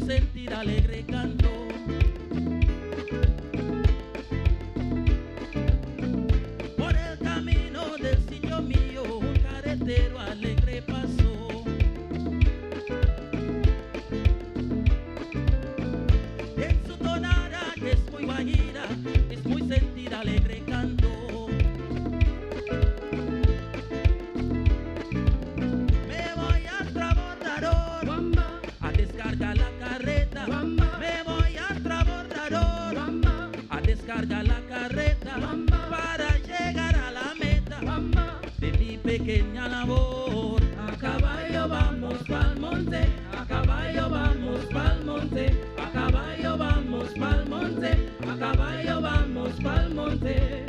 sentir alegre canto. Por el camino del sitio mío un carretero alegre pasó. En su tonada que es muy guajira, es muy sentir alegre canto. Me voy al transbordador a descargar la carreta. Me voy al transbordador a descargar la carreta para llegar a la meta de mi pequeña labor. A caballo vamos pa'l monte, a caballo vamos pa'l monte, a caballo vamos pa'l monte, a caballo vamos pa'l monte.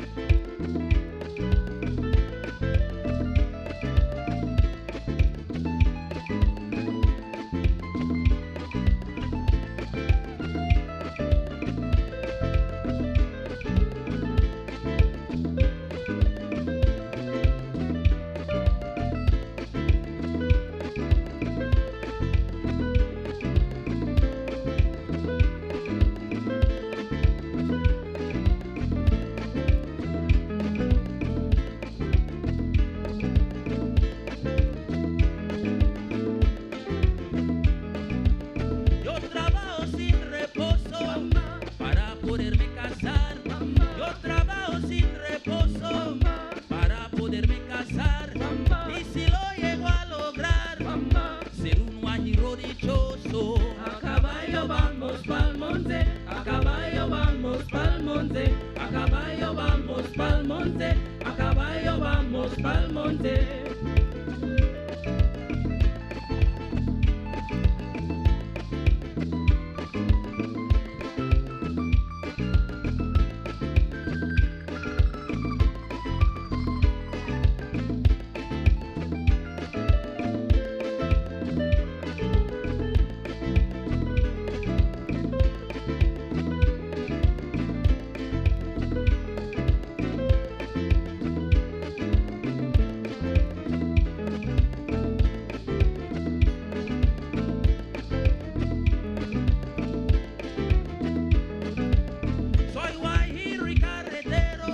Soy guajiro y carretero,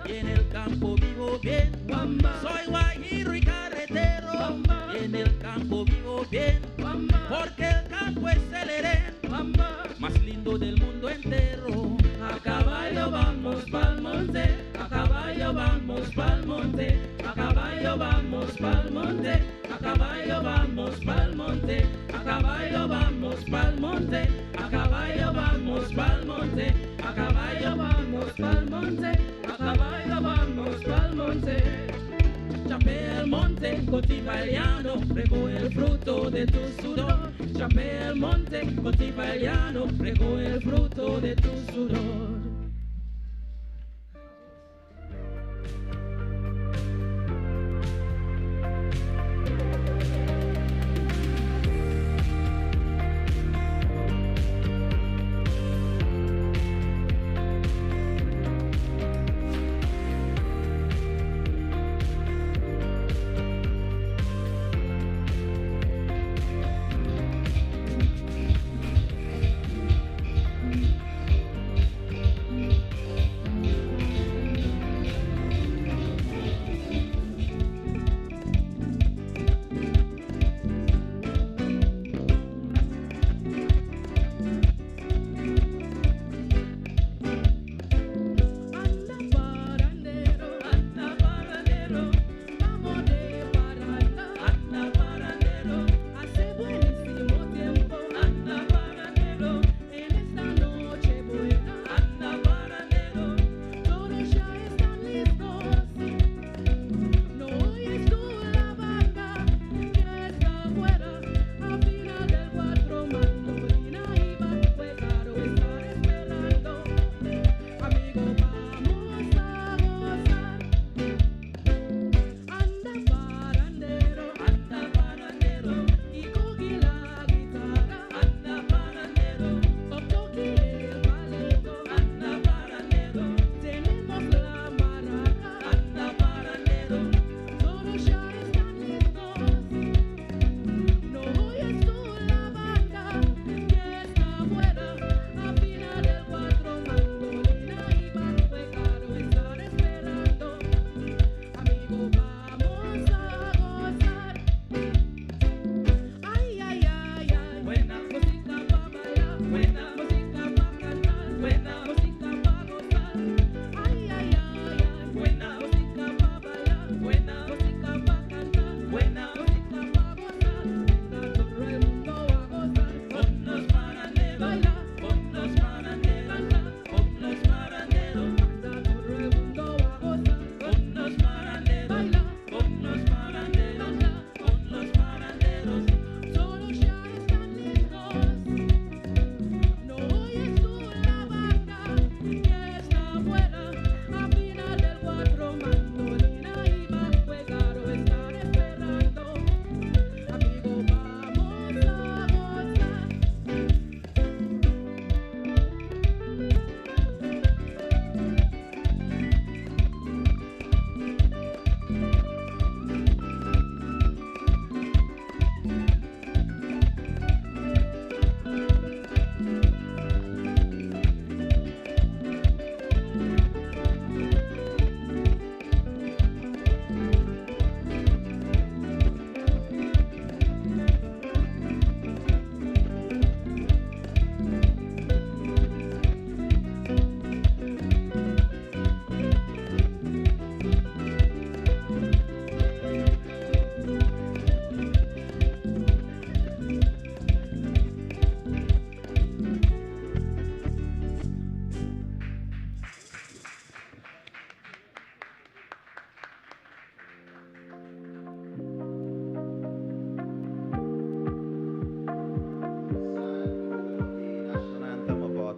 y en el campo vivo bien, porque el campo es el Edén, más lindo del mundo entero. A caballo vamos pa'l monte, a caballo vamos pa'l monte, a caballo vamos pa'l monte, a caballo vamos pa'l monte, a caballo vamos pa'l monte, a caballo vamos pa'l monte, a caballo vamos pa'l monte, a caballo vamos pa'l monte. Chapea el monte, cultiva el llano, recoge el fruto de tu sudor. Chapea el monte, cultiva el llano, recoge el fruto de tu sudor.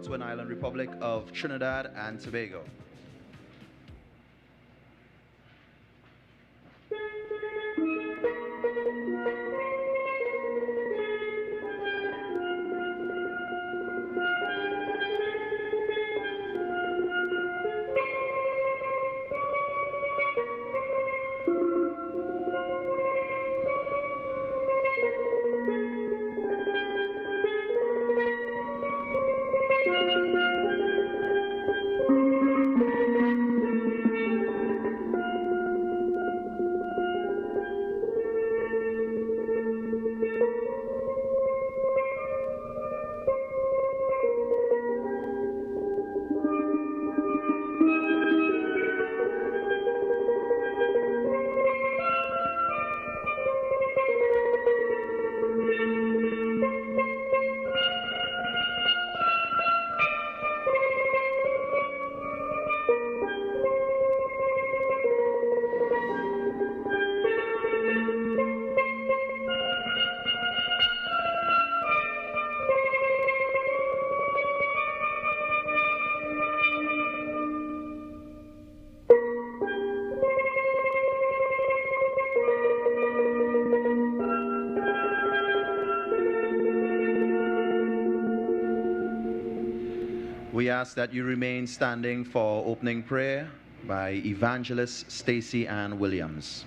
Twin Island Republic of Trinidad and Tobago. We ask that you remain standing for opening prayer by Evangelist Stacy Ann Williams.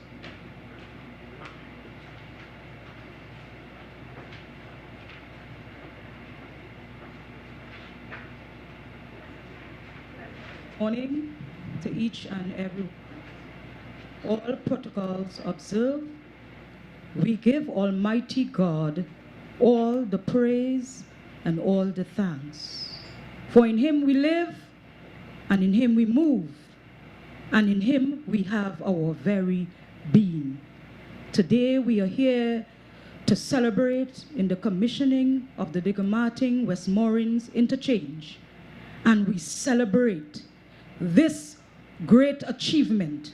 Morning to each and every. All protocols observed. We give Almighty God all the praise and all the thanks. For in him we live, and in him we move, and in him we have our very being. Today we are here to celebrate in the commissioning of the Digger-Martin West Moorings Interchange, and we celebrate this great achievement.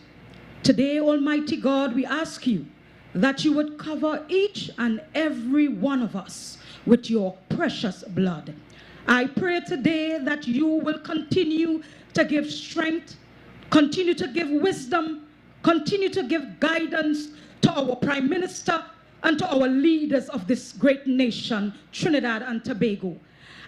Today, Almighty God, we ask you that you would cover each and every one of us with your precious blood. I pray today that you will continue to give strength, continue to give wisdom, continue to give guidance to our Prime Minister and to our leaders of this great nation, Trinidad and Tobago.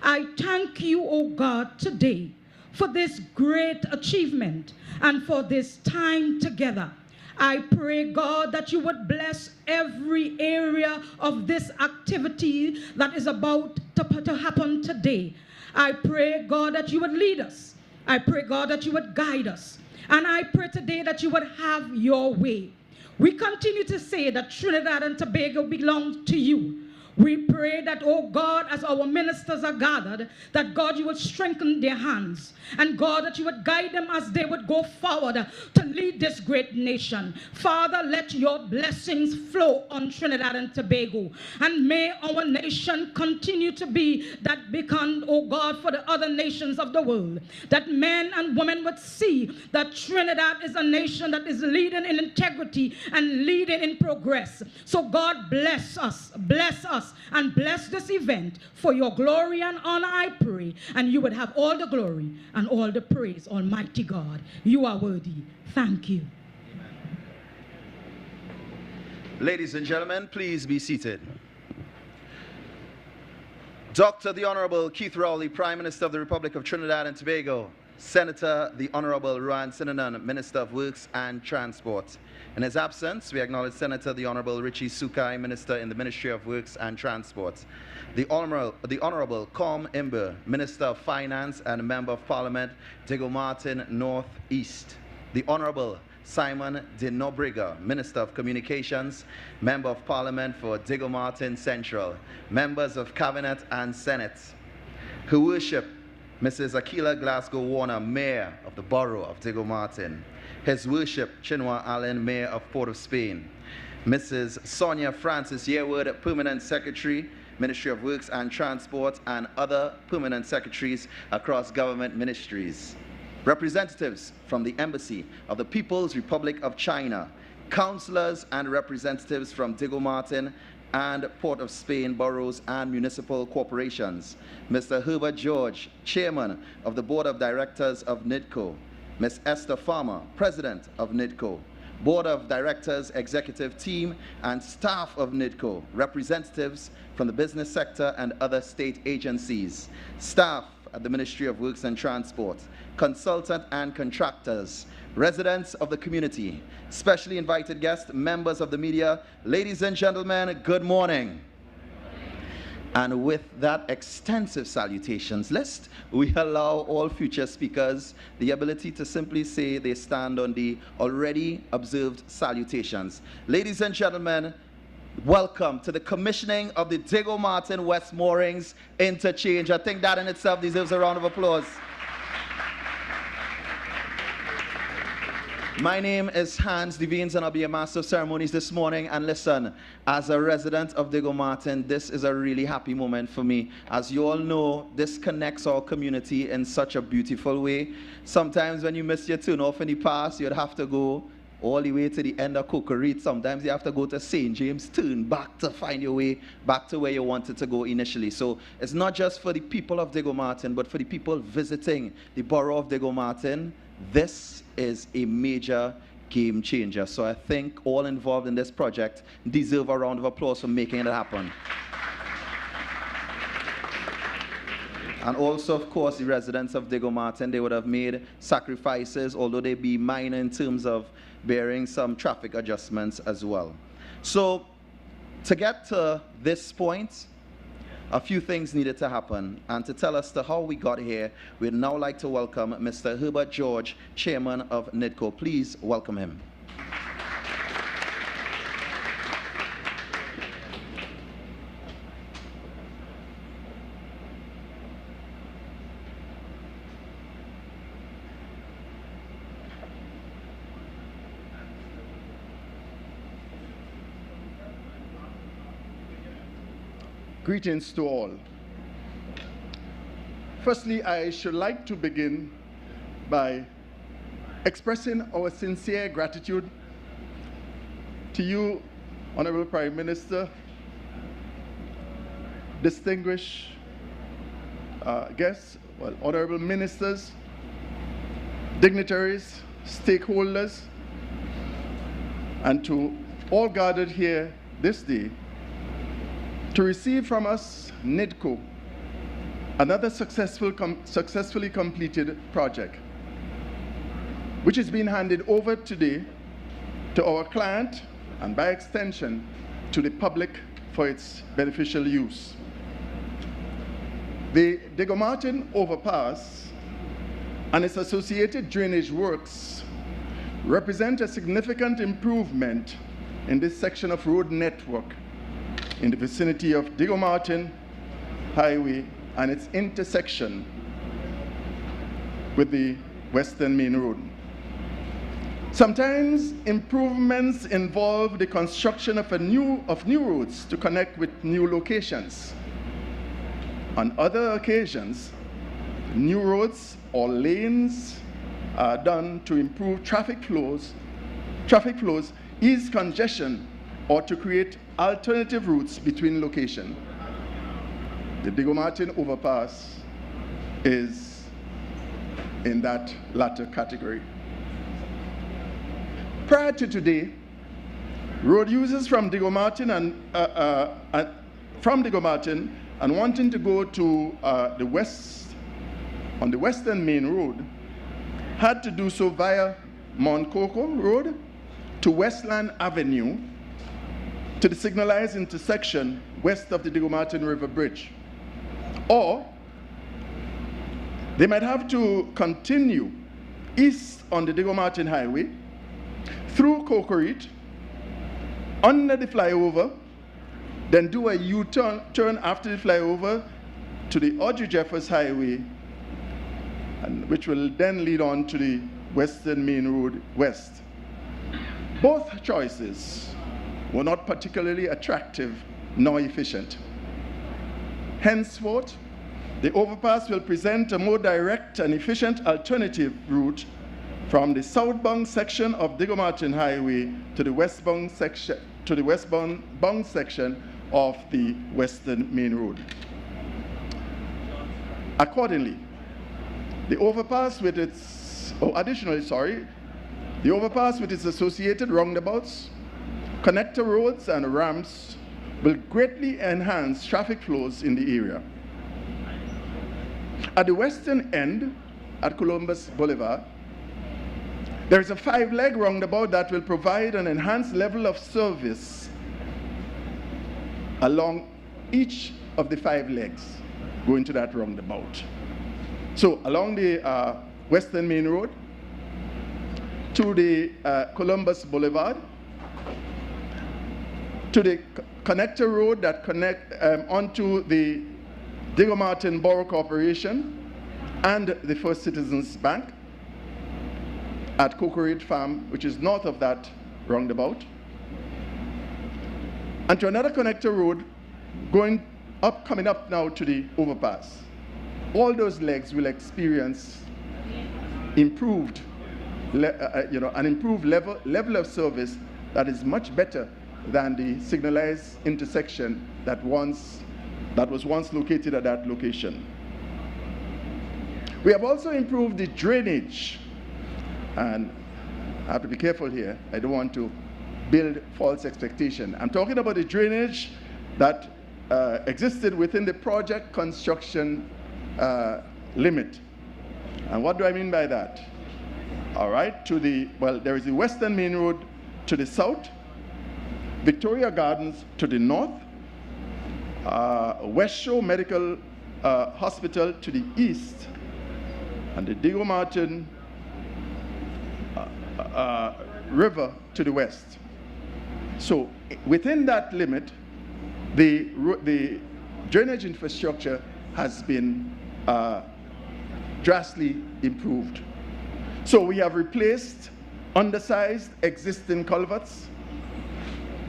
I thank you, O God, today for this great achievement and for this time together. I pray, God, that you would bless every area of this activity that is about to happen today. I pray, God, that you would lead us. I pray, God, that you would guide us. And I pray today that you would have your way. We continue to say that Trinidad and Tobago belongs to you. We pray that, oh God, as our ministers are gathered, that God, you would strengthen their hands. And God, that you would guide them as they would go forward to lead this great nation. Father, let your blessings flow on Trinidad and Tobago. And may our nation continue to be that beacon, oh God, for the other nations of the world. That men and women would see that Trinidad is a nation that is leading in integrity and leading in progress. So God, bless us, and bless this event for your glory and honor, I pray. And you would have all the glory and all the praise, Almighty God. You are worthy. Thank you. Ladies and gentlemen, please be seated. Dr. the Honorable Keith Rowley, Prime Minister of the Republic of Trinidad and Tobago. Senator the Honorable Ruan Sinanan, Minister of Works and Transport. In his absence, we acknowledge Senator the Honorable Richie Sukai, Minister in the Ministry of Works and Transport. The Honorable Com Imber, Minister of Finance and Member of Parliament, Diego Martin North East. The Honorable Simon de Nobrega, Minister of Communications, Member of Parliament for Diego Martin Central. Members of Cabinet and Senate. Her Worship Mrs. Aquila Glasgow Warner, Mayor of the Borough of Diego Martin. His Worship Chinua Allen, Mayor of Port of Spain. Mrs. Sonia Francis Yearwood, Permanent Secretary, Ministry of Works and Transport, and other permanent secretaries across government ministries. Representatives from the Embassy of the People's Republic of China. Councillors and representatives from Diego Martin and Port of Spain boroughs and municipal corporations. Mr. Herbert George, Chairman of the Board of Directors of NIDCO. Ms. Esther Farmer, President of NIDCO. Board of Directors, Executive Team, and staff of NIDCO. Representatives from the business sector and other state agencies. Staff at the Ministry of Works and Transport. Consultant and contractors. Residents of the community, specially invited guests, members of the media, ladies and gentlemen, good morning. And with that extensive salutations list, we allow all future speakers the ability to simply say they stand on the already observed salutations. Ladies and gentlemen, welcome to the commissioning of the Diego Martin West Moorings Interchange. I think that in itself deserves a round of applause. My name is Hans Devines, and I'll be a master of ceremonies this morning. And listen, as a resident of Diego Martin, this is a really happy moment for me. As you all know, this connects our community in such a beautiful way. Sometimes when you miss your turn off in the past, you'd have to go all the way to the end of Cokerit. Sometimes you have to go to St. James, turn back to find your way back to where you wanted to go initially. So it's not just for the people of Diego Martin, but for the people visiting the borough of Diego Martin. This is a major game changer. So I think all involved in this project deserve a round of applause for making it happen. And also, of course, the residents of Diego Martin, they would have made sacrifices, although they be minor in terms of bearing some traffic adjustments as well. So to get to this point, a few things needed to happen, and to tell us how we got here, we'd now like to welcome Mr. Herbert George, Chairman of NIDCO. Please welcome him. Greetings to all. Firstly, I should like to begin by expressing our sincere gratitude to you, Honorable Prime Minister, distinguished guests, honorable ministers, dignitaries, stakeholders, and to all gathered here this day to receive from us, NIDCO, another successfully completed project, which is being handed over today to our client and by extension to the public for its beneficial use. The Diego Martin overpass and its associated drainage works represent a significant improvement in this section of road network in the vicinity of Digo Martin Highway and its intersection with the Western Main Road. Sometimes improvements involve the construction of new roads to connect with new locations. On other occasions, new roads or lanes are done to improve traffic flows, ease congestion, or to create alternative routes between locations. The Digo Martin overpass is in that latter category. Prior to today, road users from Digo Martin and wanting to go to the west, on the Western Main Road, had to do so via Mount Coco Road to Westland Avenue to the signalized intersection west of the Digo Martin River Bridge. Or they might have to continue east on the Digo Martin Highway through Cocorite, under the flyover, then do a U-turn after the flyover to the Audrey Jeffers Highway, and which will then lead on to the Western Main Road West. Both choices were not particularly attractive nor efficient. Henceforth, the overpass will present a more direct and efficient alternative route from the southbound section of Digo Martin Highway to the westbound section of the Western Main Road. Accordingly, the overpass with its, the overpass with its associated roundabouts, connector roads, and ramps will greatly enhance traffic flows in the area. At the western end, at Columbus Boulevard, there is a 5-leg roundabout that will provide an enhanced level of service along each of the 5 legs going to that roundabout. So along the Western Main Road, to the Columbus Boulevard, to the connector road that connect onto the Digo Martin Borough Corporation and the First Citizens Bank, at Cocorite Farm, which is north of that roundabout, and to another connector road coming up now to the overpass. All those legs will experience improved, an improved level of service that is much better than the signalized intersection that was once located at that location. We have also improved the drainage. And I have to be careful here. I don't want to build false expectation. I'm talking about the drainage that existed within the project construction limit. And what do I mean by that? All right, there is the Western Main Road to the south, Victoria Gardens to the north, West Shore Medical Hospital to the east, and the Digo Martin River to the west. So within that limit, the drainage infrastructure has been drastically improved. So we have replaced undersized existing culverts.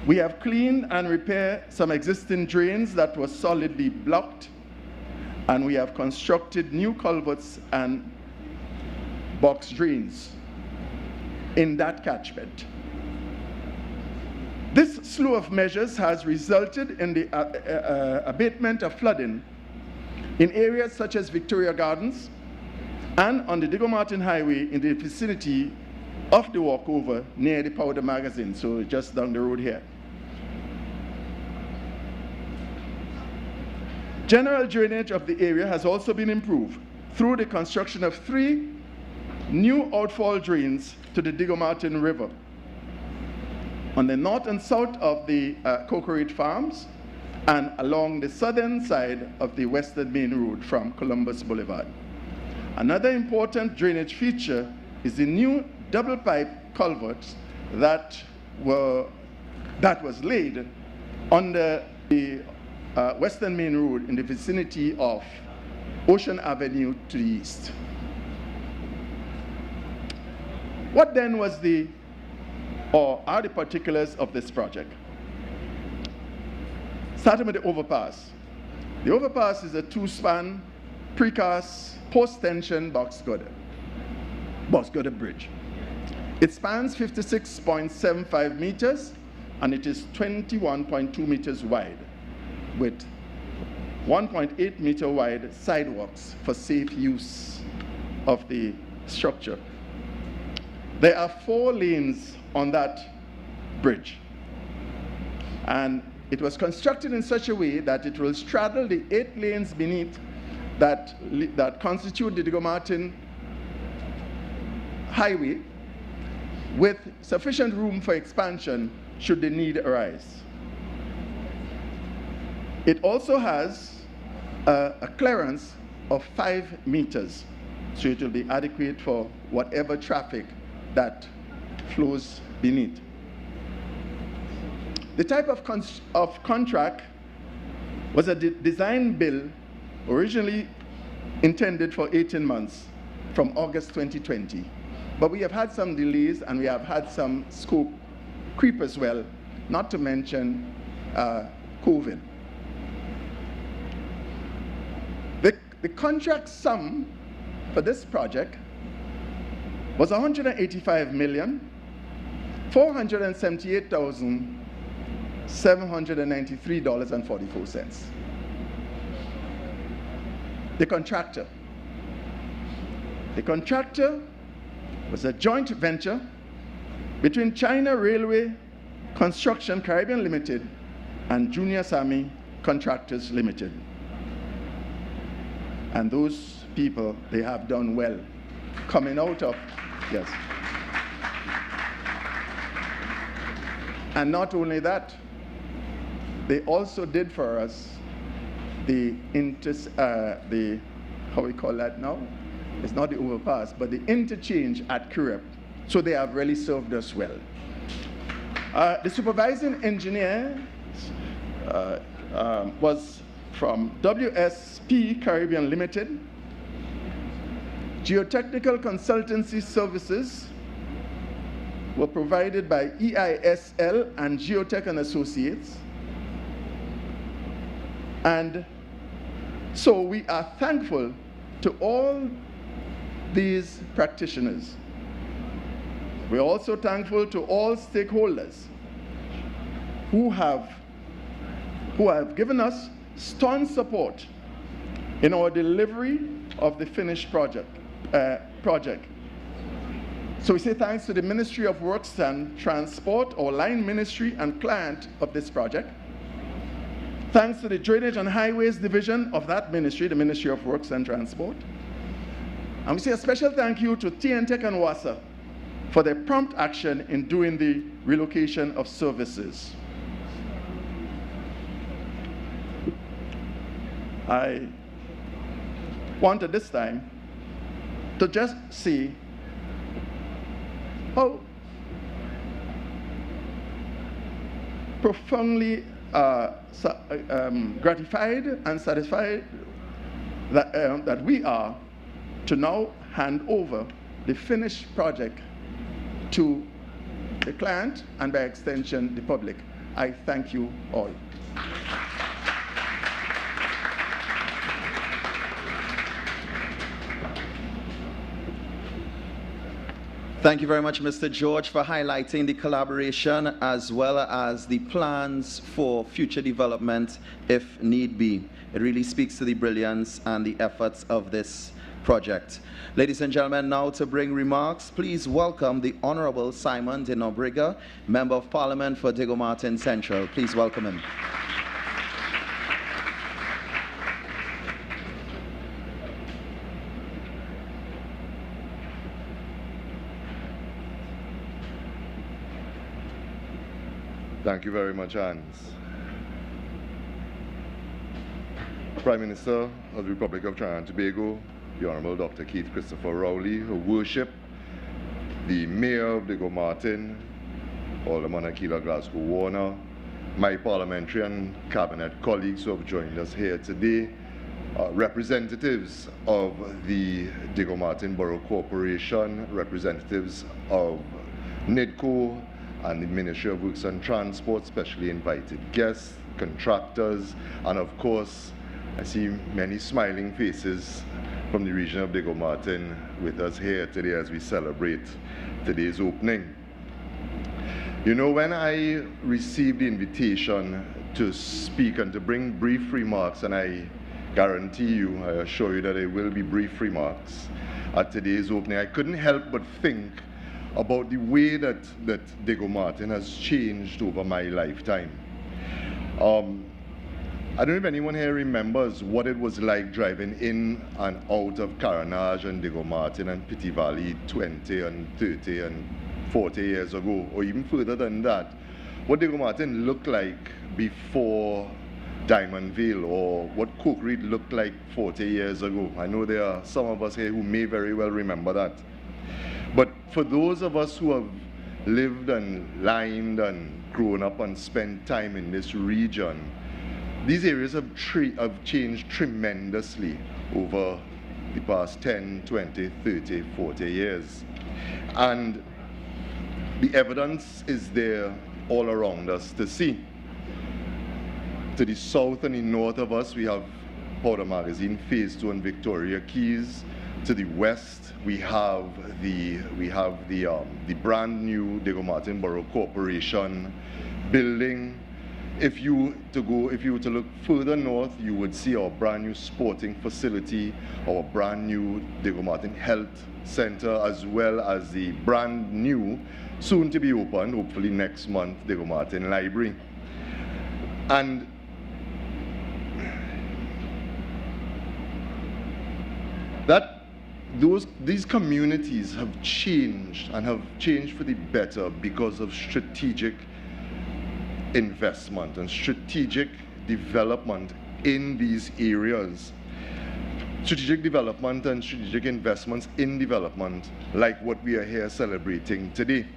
We have cleaned and repaired some existing drains that were solidly blocked, and we have constructed new culverts and box drains in that catchment. This slew of measures has resulted in the abatement of flooding in areas such as Victoria Gardens and on the Digo Martin Highway in the vicinity of the walkover near the Powder Magazine, so just down the road here. General drainage of the area has also been improved through the construction of 3 new outfall drains to the Digo Martin River on the north and south of the Cocorite Farms and along the southern side of the Western Main Road from Columbus Boulevard. Another important drainage feature is the new double pipe culverts that was laid under the Western Main Road in the vicinity of Ocean Avenue to the east. What then was are the particulars of this project? Starting with the overpass. The overpass is a two-span precast post-tension box girder bridge. It spans 56.75 meters and it is 21.2 meters wide with 1.8 meter wide sidewalks for safe use of the structure. There are 4 lanes on that bridge, and it was constructed in such a way that it will straddle the 8 lanes beneath that constitute the Diego Martin Highway, with sufficient room for expansion should the need arise. It also has a clearance of 5 meters, so it will be adequate for whatever traffic that flows beneath. The type of contract was a design bill originally intended for 18 months from August 2020. But we have had some delays and we have had some scope creep as well, not to mention COVID. The contract sum for this project was $185,478,793.44. The contractor was a joint venture between China Railway Construction Caribbean Limited and Junior Sami Contractors Limited. And those people, they have done well coming out of, yes. And not only that, they also did for us how we call that now? It's not the overpass, but the interchange at Curep. So they have really served us well. The supervising engineer was from WSP Caribbean Limited. Geotechnical consultancy services were provided by EISL and Geotech and Associates. And so we are thankful to all these practitioners. We're also thankful to all stakeholders who have given us staunch support in our delivery of the finished project. So we say thanks to the Ministry of Works and Transport, our line ministry and client of this project. Thanks to the Drainage and Highways Division of that ministry, the Ministry of Works and Transport. And we say a special thank you to TNTech and WASA for their prompt action in doing the relocation of services. I wanted this time to just see how profoundly gratified and satisfied that we are to now hand over the finished project to the client and by extension the public. I thank you all. Thank you very much, Mr. George, for highlighting the collaboration as well as the plans for future development if need be. It really speaks to the brilliance and the efforts of this project. Ladies and gentlemen, now to bring remarks, please welcome the Honorable Simon de Nobrega, Member of Parliament for Diego Martin Central. Please welcome him. Thank you very much, Hans. Prime Minister of the Republic of Trinidad and Tobago, the Honorable Dr. Keith Christopher Rowley, Her Worship, the Mayor of Diego Martin, Alderman Akila Glasgow Warner, my parliamentary and cabinet colleagues who have joined us here today, representatives of the Diego Martin Borough Corporation, representatives of NIDCO and the Ministry of Works and Transport, specially invited guests, contractors, and of course, I see many smiling faces from the region of Diego Martin with us here today as we celebrate today's opening. You know, when I received the invitation to speak and to bring brief remarks, and I guarantee you, I assure you that it will be brief remarks at today's opening, I couldn't help but think about the way that Diego Martin has changed over my lifetime. I don't know if anyone here remembers what it was like driving in and out of Caranage and Diego Martin and Pity Valley 20 and 30 and 40 years ago, or even further than that. What Diego Martin looked like before Diamondville, or what Coke Reed looked like 40 years ago. I know there are some of us here who may very well remember that. But for those of us who have lived and lined and grown up and spent time in this region, these areas have changed tremendously over the past 10, 20, 30, 40 years. And the evidence is there all around us to see. To the south and the north of us, we have Powder Magazine Phase 2 and Victoria Keys. To the west, we have the brand new Diego Martin Borough Corporation building. If you were to look further north, you would see our brand new sporting facility, our brand new Diego Martin Health Center, as well as the brand new, soon to be opened, hopefully next month, Diego Martin Library. And these communities have changed, and have changed for the better because of strategic investment and strategic development in these areas. Strategic development and strategic investments in development, like what we are here celebrating today.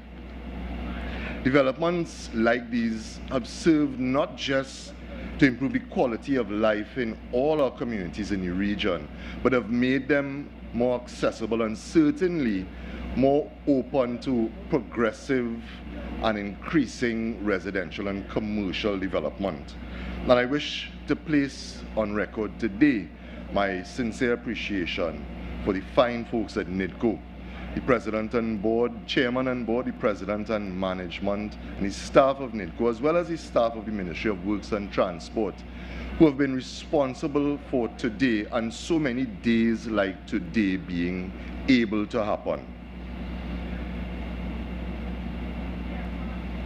Developments like these have served not just to improve the quality of life in all our communities in the region, but have made them more accessible and certainly more open to progressive and increasing residential and commercial development. And I wish to place on record today my sincere appreciation for the fine folks at NIDCO, the President and Board, Chairman and Board, the President and Management, and the staff of NIDCO, as well as the staff of the Ministry of Works and Transport, who have been responsible for today and so many days like today being able to happen.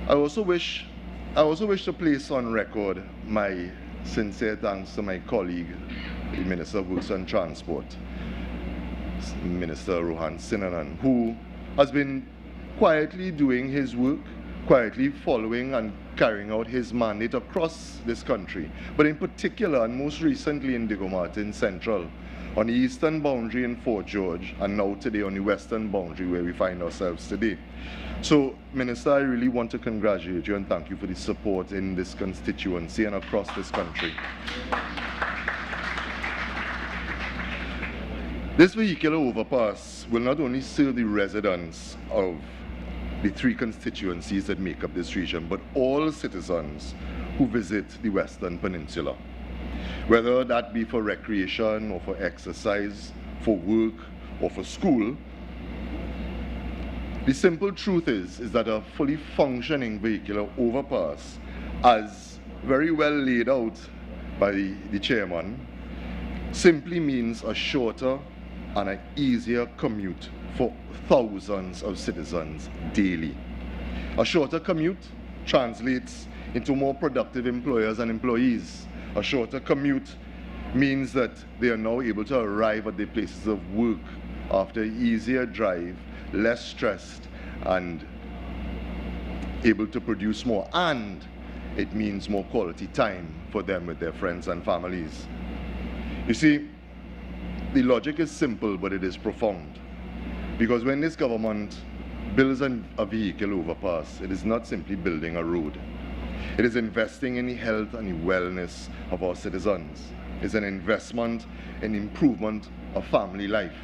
I also wish to place on record my sincere thanks to my colleague, the Minister of Works and Transport, Minister Rohan Sinanan, who has been quietly doing his work, quietly following and carrying out his mandate across this country, but in particular and most recently in Diego Martin Central, on the eastern boundary in Fort George, and now today on the western boundary where we find ourselves today. So, Minister, I really want to congratulate you and thank you for the support in this constituency and across this country. This vehicular overpass will not only serve the residents of the three constituencies that make up this region, but all citizens who visit the Western Peninsula, whether that be for recreation or for exercise, for work or for school. The simple truth is that a fully functioning vehicular overpass, as very well laid out by the chairman, simply means a shorter and an easier commute for thousands of citizens daily. A shorter commute translates into more productive employers and employees. A shorter commute means that they are now able to arrive at their places of work after an easier drive, less stressed, and able to produce more. And it means more quality time for them with their friends and families. You see, the logic is simple, but it is profound. Because when this government builds a vehicle overpass, it is not simply building a road. It is investing in the health and the wellness of our citizens. It's an investment in the improvement of family life.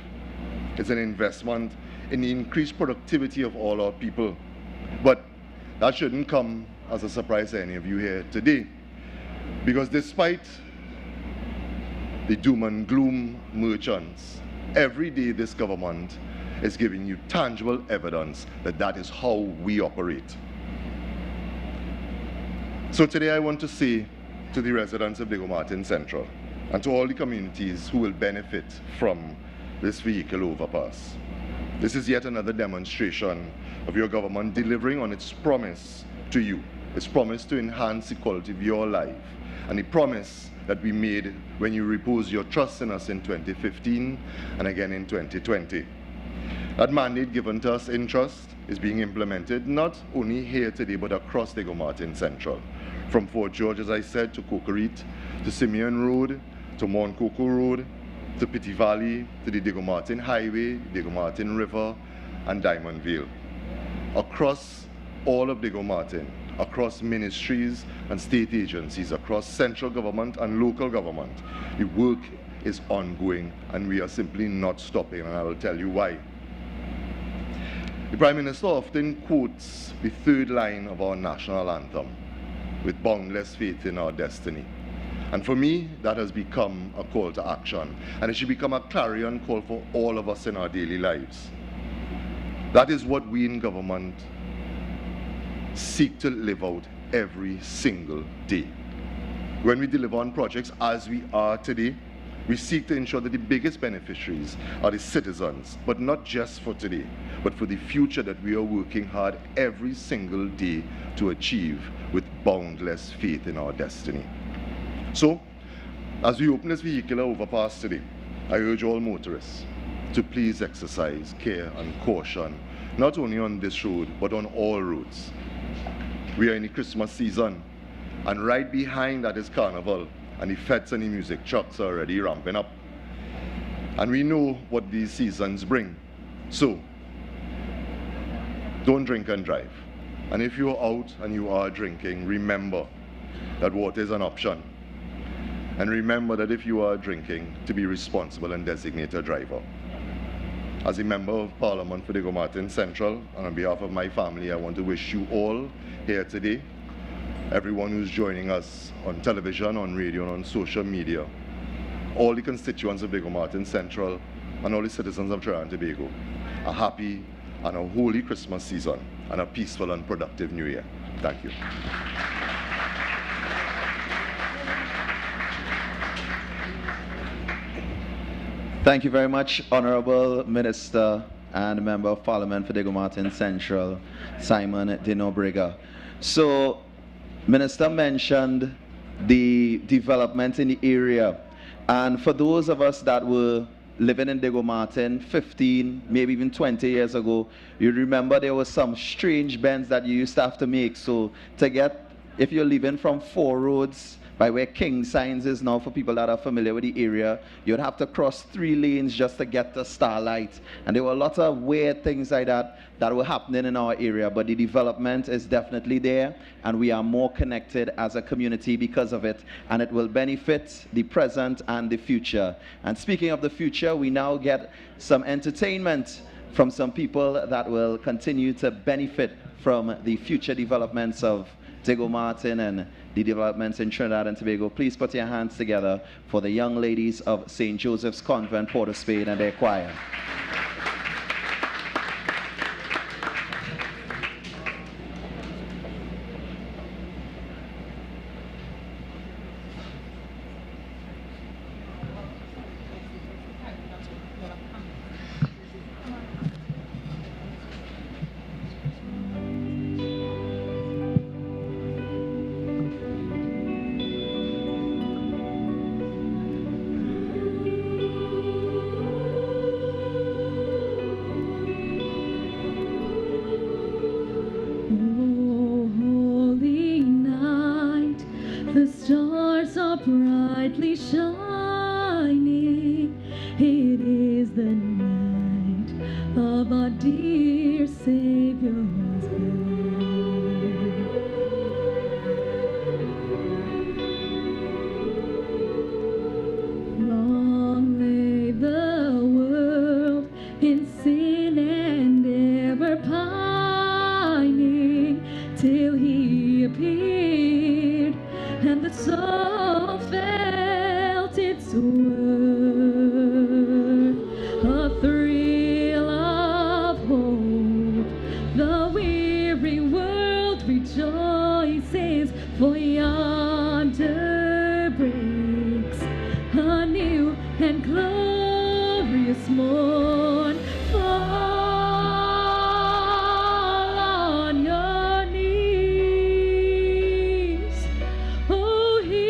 It's an investment in the increased productivity of all our people. But that shouldn't come as a surprise to any of you here today, because despite the doom and gloom merchants, every day this government is giving you tangible evidence that that is how we operate. So today I want to say to the residents of Diego Martin Central and to all the communities who will benefit from this vehicle overpass, this is yet another demonstration of your government delivering on its promise to you, its promise to enhance the quality of your life, and the promise that we made when you reposed your trust in us in 2015 and again in 2020. That mandate given to us in trust is being implemented not only here today but across Diego Martin Central. From Fort George, as I said, to Cocorite, to Simeon Road, to Mount Coco Road, to Pity Valley, to the Diego Martin Highway, Diego Martin River, and Diamond Vale. Across all of Diego Martin, across ministries and state agencies, across central government and local government, the work is ongoing and we are simply not stopping, and I will tell you why. The Prime Minister often quotes the third line of our national anthem, with boundless faith in our destiny. And for me, that has become a call to action, and it should become a clarion call for all of us in our daily lives. That is what we in government seek to live out every single day. When we deliver on projects as we are today, we seek to ensure that the biggest beneficiaries are the citizens, but not just for today, but for the future that we are working hard every single day to achieve with boundless faith in our destiny. So, as we open this vehicular overpass today, I urge all motorists to please exercise care and caution, not only on this road, but on all roads. We are in the Christmas season, and right behind that is Carnival, and the feds and the music trucks are already ramping up. And we know what these seasons bring. So, don't drink and drive. And if you're out and you are drinking, remember that water is an option. And remember that if you are drinking, to be responsible and designate a driver. As a member of Parliament for Diego Martin Central, and on behalf of my family, I want to wish you all here today, everyone who's joining us on television, on radio, and on social media, all the constituents of Diego Martin Central, and all the citizens of Trinidad and Tobago, a happy and a holy Christmas season, and a peaceful and productive New Year. Thank you. Thank you very much, Honorable Minister and Member of Parliament for Diego Martin Central, Simon De Nobrega. So, Minister mentioned the development in the area, and for those of us that were living in Diego Martin 15, maybe even 20 years ago, you remember there were some strange bends that you used to have to make. So to get, if you're leaving from 4 roads, by where King Signs is now, for people that are familiar with the area, you'd have to cross 3 lanes just to get to Starlight. And there were a lot of weird things like that that were happening in our area, but the development is definitely there, and we are more connected as a community because of it, and it will benefit the present and the future. And speaking of the future, we now get some entertainment from some people that will continue to benefit from the future developments of Diego Martin and the developments in Trinidad and Tobago. Please put your hands together for the young ladies of St. Joseph's Convent, Port of Spain, and their choir. Brightly shining, it is the night of our dear Savior's birth. this morn, fall on your knees. Oh, hear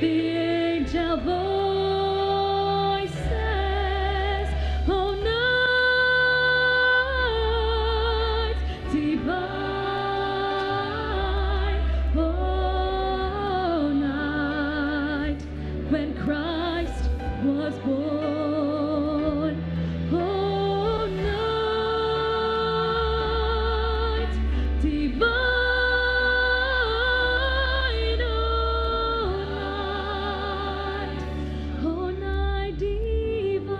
the angel voices. Oh, night divine. Oh, night when Christ was born. Oh, night divine. Oh, night divine.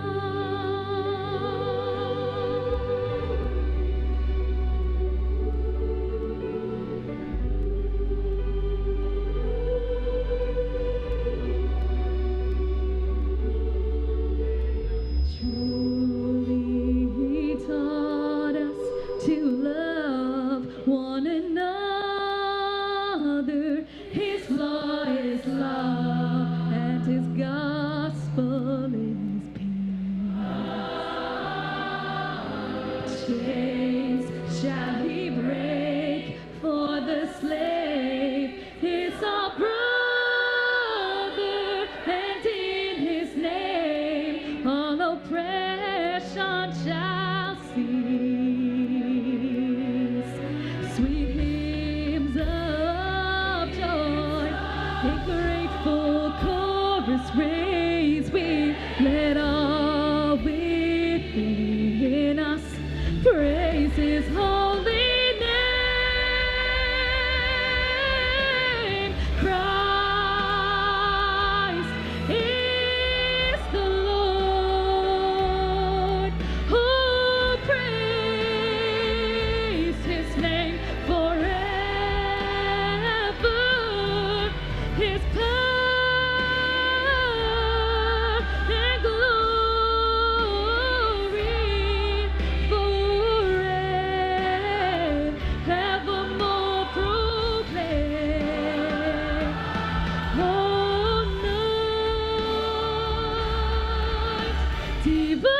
Truly he taught us to love one another. His law is love, and his gospel is peace. Chains shall he break, for the slave is our brother, and in his name all oppression shall cease. Sweet hymns of joy, a grateful chorus raise we, let all within us praise his holy name. Christ is the Lord. Oh, praise his name forever. His power and glory forevermore proclaim. Oh, night divine.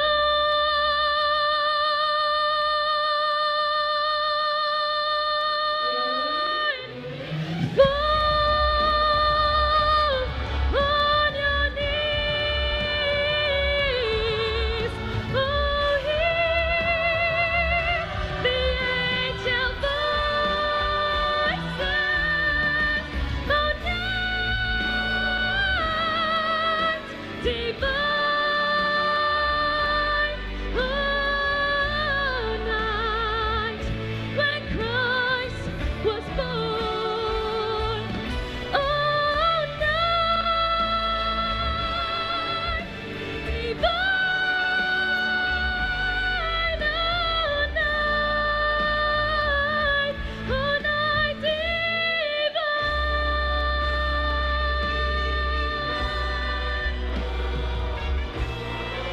Fall on your knees. Oh, hear the angel voices. Oh, night divine. Oh, night when Christ was born. Oh, night divine. Oh, night divine.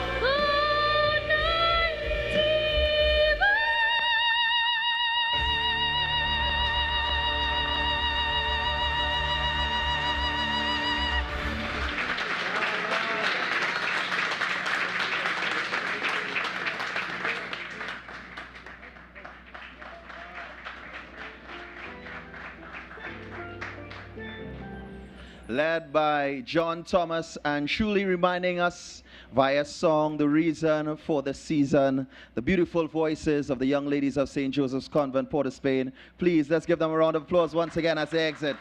Oh, night Led by John Thomas and truly reminding us via song the reason for the season, the beautiful voices of the young ladies of St. Joseph's Convent, Port of Spain. Please, let's give them a round of applause once again as they exit.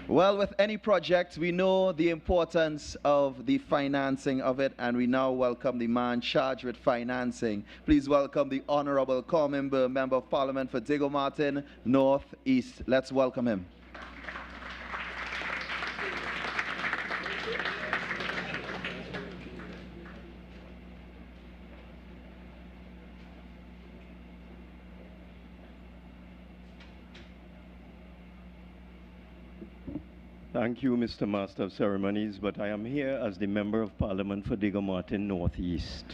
Well, with any project, we know the importance of the financing of it, and we now welcome the man charged with financing. Please welcome the Honorable Comimber, Member of Parliament for Diego Martin, North East. Let's welcome him. Thank you, Mr. Master of Ceremonies, but I am here as the Member of Parliament for Diego Martin Northeast.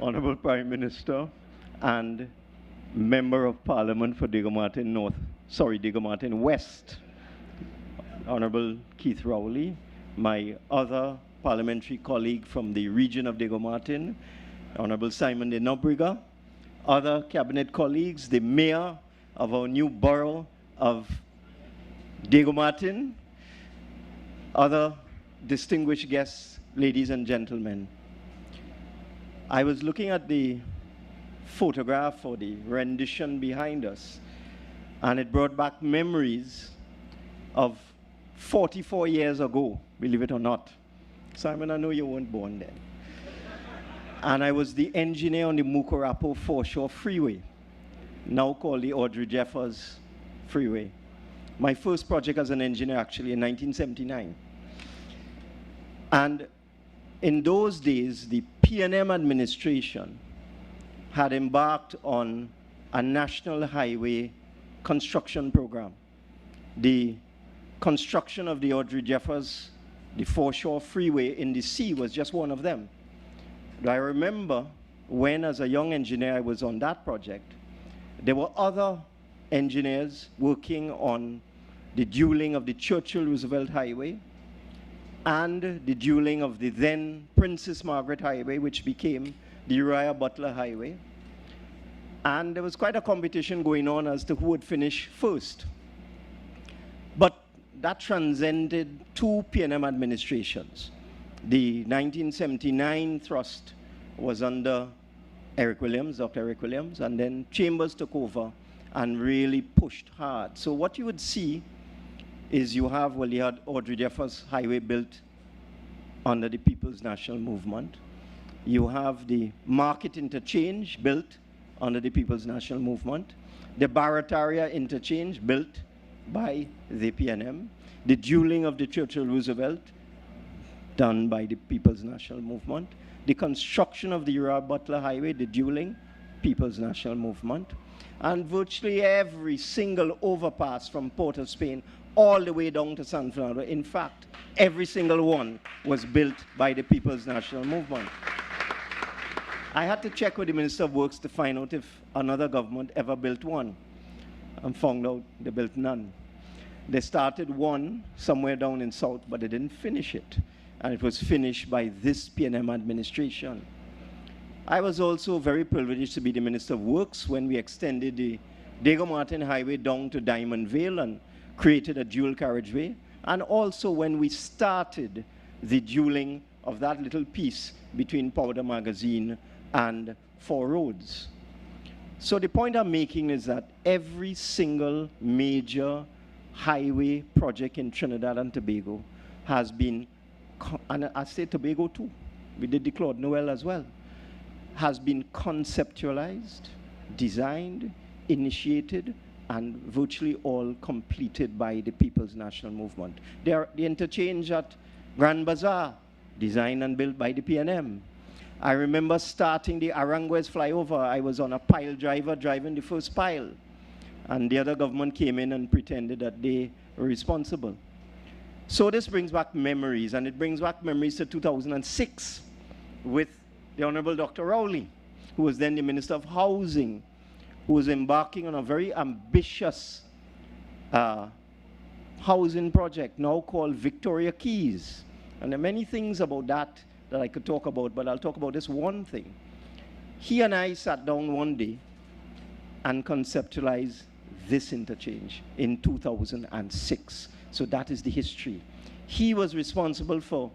Honorable Prime Minister and Member of Parliament for Diego Martin Diego Martin West, Honorable Keith Rowley, my other parliamentary colleague from the region of Diego Martin, Honorable Simon de Nobrega, other cabinet colleagues, the mayor of our new borough of Diego Martin, other distinguished guests, ladies and gentlemen. I was looking at the photograph or the rendition behind us, and it brought back memories of 44 years ago, believe it or not. Simon, I know you weren't born then. And I was the engineer on the Mucurapo Foreshore Freeway, now called the Audrey Jeffers Freeway. My first project as an engineer actually in 1979. And in those days, the P&M administration had embarked on a national highway construction program. The construction of the Audrey Jeffers, the Foreshore Freeway in the sea was just one of them. But I remember when, as a young engineer, I was on that project, there were other engineers working on the dualling of the Churchill-Roosevelt Highway and the dualling of the then Princess Margaret Highway, which became the Uriah Butler Highway. And there was quite a competition going on as to who would finish first. But that transcended two P&M administrations. The 1979 thrust was under Eric Williams, Dr. Eric Williams, and then Chambers took over and really pushed hard. So what you would see is you had Audrey Jeffers Highway built under the People's National Movement. You have the Market Interchange built under the People's National Movement. The Barataria Interchange built by the P&M. The dualling of the Churchill-Roosevelt done by the People's National Movement. The construction of the Uriah Butler Highway, the dualling, People's National Movement. And virtually every single overpass from Port of Spain all the way down to San Fernando. In fact, every single one was built by the People's National Movement. I had to check with the Minister of Works to find out if another government ever built one, and found out they built none. They started one somewhere down in South, but they didn't finish it. And it was finished by this P&M administration. I was also very privileged to be the Minister of Works when we extended the Diego Martin Highway down to Diamond Vale and created a dual carriageway, and also when we started the dualling of that little piece between Powder Magazine and Four Roads. So the point I'm making is that every single major highway project in Trinidad and Tobago has been, and I say Tobago too, we did the Claude Noel as well, has been conceptualized, designed, initiated, and virtually all completed by the People's National Movement. The interchange at Grand Bazaar, designed and built by the P&M. I remember starting the Aranguez flyover. I was on a pile driver driving the first pile, and the other government came in and pretended that they were responsible. So this brings back memories, and it brings back memories to 2006 with the Honorable Dr. Rowley, who was then the Minister of Housing, who was embarking on a very ambitious housing project now called Victoria Keys. And there are many things about that that I could talk about, but I'll talk about this one thing. He and I sat down one day and conceptualized this interchange in 2006. So that is the history. He was responsible for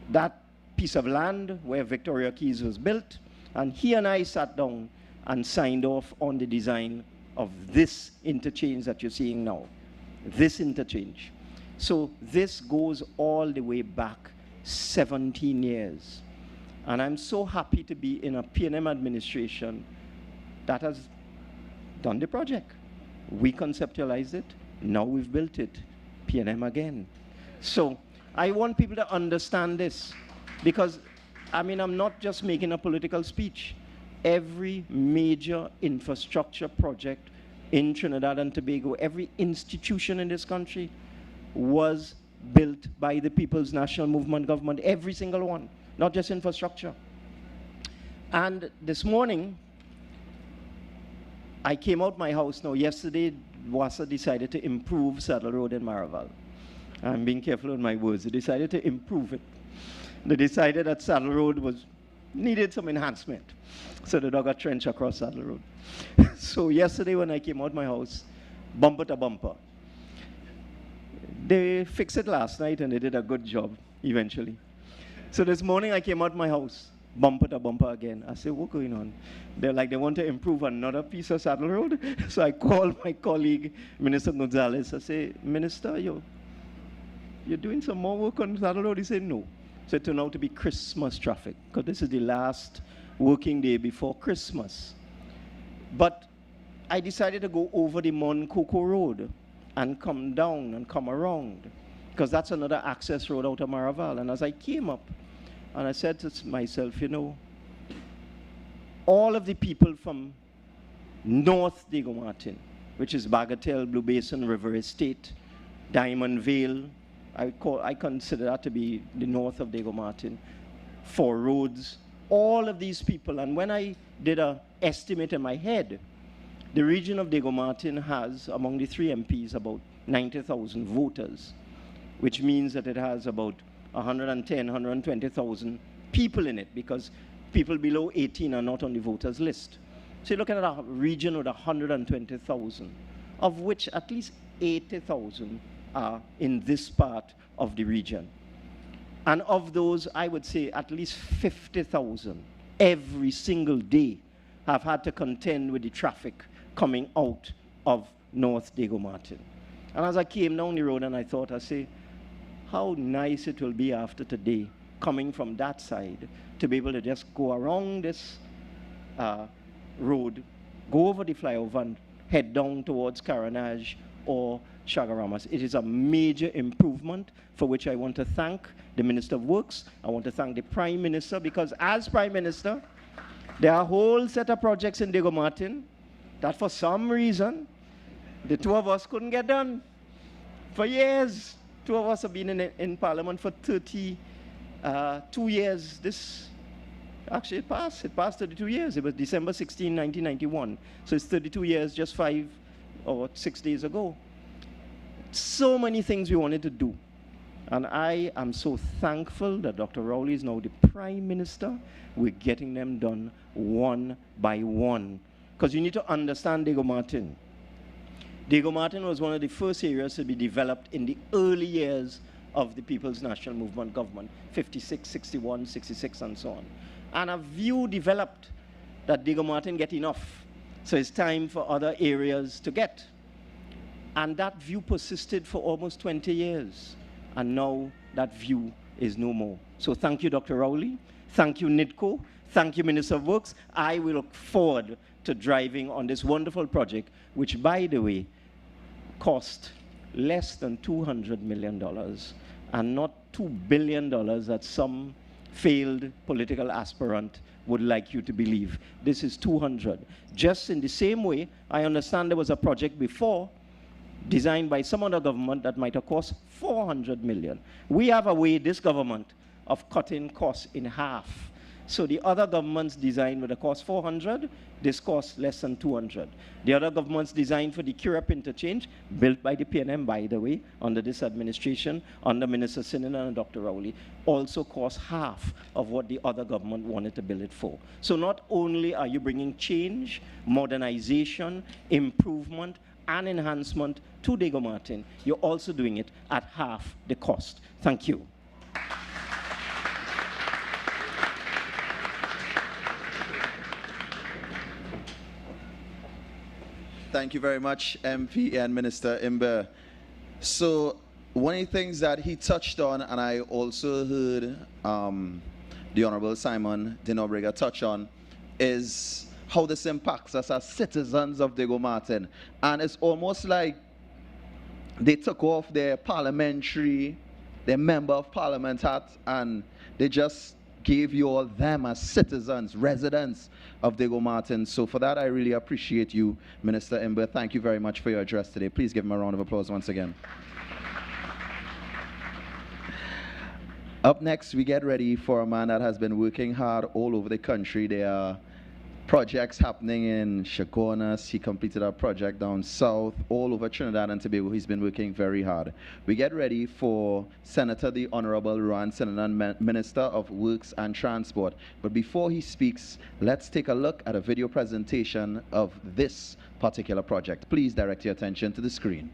that piece of land where Victoria Keys was built, and he and I sat down and signed off on the design of this interchange that you're seeing now, this interchange. So this goes all the way back 17 years. And I'm so happy to be in a P&M administration that has done the project. We conceptualized it, now we've built it, P&M again. So I want people to understand this, because I mean, I'm not just making a political speech. Every major infrastructure project in Trinidad and Tobago, every institution in this country was built by the People's National Movement government, every single one, not just infrastructure. And this morning, I came out my house now. Yesterday, WASA decided to improve Saddle Road in Maraval. I'm being careful with my words. They decided to improve it. They decided that Saddle Road needed some enhancement. So they dug a trench across Saddle Road. So yesterday when I came out my house, bumper to bumper. They fixed it last night and they did a good job eventually. So this morning I came out my house, bumper to bumper again. I said, what's going on? They're like, they want to improve another piece of Saddle Road. So I called my colleague, Minister Gonzalez. I said, Minister, you're doing some more work on Saddle Road? He said, no. So it turned out to be Christmas traffic, because this is the last working day before Christmas. But I decided to go over the Mon Coco Road and come down and come around, because that's another access road out of Maraval. And as I came up, and I said to myself, you know, all of the people from North Diego Martin, which is Bagatelle, Blue Basin, River Estate, Diamond Vale, I consider that to be the north of Diego Martin, 4 roads, all of these people. And when I did an estimate in my head, the region of Diego Martin has, among the 3 MPs, about 90,000 voters, which means that it has about 110, 120,000 people in it, because people below 18 are not on the voters list. So you're looking at a region with 120,000, of which at least 80,000 are in this part of the region. And of those, I would say at least 50,000 every single day have had to contend with the traffic coming out of North Diego Martin. And as I came down the road and I thought, I say, how nice it will be after today, coming from that side, to be able to just go around this road, go over the flyover and head down towards Caranage or Chagaramas. It is a major improvement for which I want to thank the Minister of Works. I want to thank the Prime Minister, because as Prime Minister, there are a whole set of projects in Diego Martin that for some reason, the 2 of us couldn't get done. For years, 2 of us have been in Parliament for 32 years. Actually, it passed 32 years. It was December 16, 1991. So it's 32 years, just 5 or 6 days ago. So many things we wanted to do. And I am so thankful that Dr. Rowley is now the Prime Minister. We're getting them done one by one. Because you need to understand Diego Martin. Diego Martin was one of the first areas to be developed in the early years of the People's National Movement government, 56, 61, 66, and so on. And a view developed that Diego Martin get enough. So it's time for other areas to get. And that view persisted for almost 20 years. And now that view is no more. So thank you, Dr. Rowley. Thank you, NIDCO. Thank you, Minister of Works. I will look forward to driving on this wonderful project, which, by the way, cost less than $200 million and not $2 billion that some failed political aspirant would like you to believe. This is 200. Just in the same way, I understand there was a project before designed by some other government that might have cost 400 million. We have a way, this government, of cutting costs in half. So the other government's design would have cost 400, this costs less than 200. The other government's design for the Curep interchange, built by the PNM, by the way, under this administration, under Minister Sinina and Dr. Rowley, also cost half of what the other government wanted to build it for. So not only are you bringing change, modernization, improvement, and enhancement to Diego Martin, you're also doing it at half the cost. Thank you. Thank you very much, MP and Minister Imber. So one of the things that he touched on, and I also heard the Honorable Simon Dinobrega touch on, is how this impacts us as citizens of Diego Martin. And it's almost like they took off their member of parliament hat, and they just gave you all them as citizens, residents of Diego Martin. So for that, I really appreciate you, Minister Imber. Thank you very much for your address today. Please give him a round of applause once again. Up next, we get ready for a man that has been working hard all over the country. They are projects happening in Chaguanas. He completed a project down south, all over Trinidad and Tobago. He's been working very hard. We get ready for Senator the Honorable Ruan Sinanan, Minister of Works and Transport. But before he speaks, let's take a look at a video presentation of this particular project. Please direct your attention to the screen.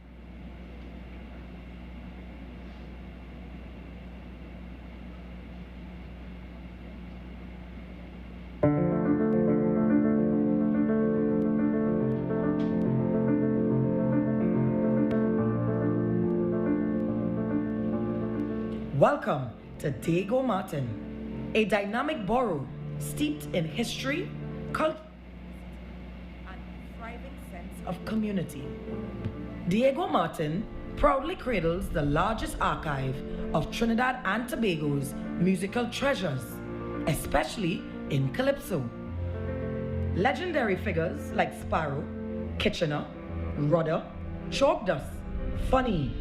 Welcome to Diego Martin, a dynamic borough steeped in history, culture, and a thriving sense of community. Diego Martin proudly cradles the largest archive of Trinidad and Tobago's musical treasures, especially in Calypso. Legendary figures like Sparrow, Kitchener, Rudder, Chalk Dust, Funny,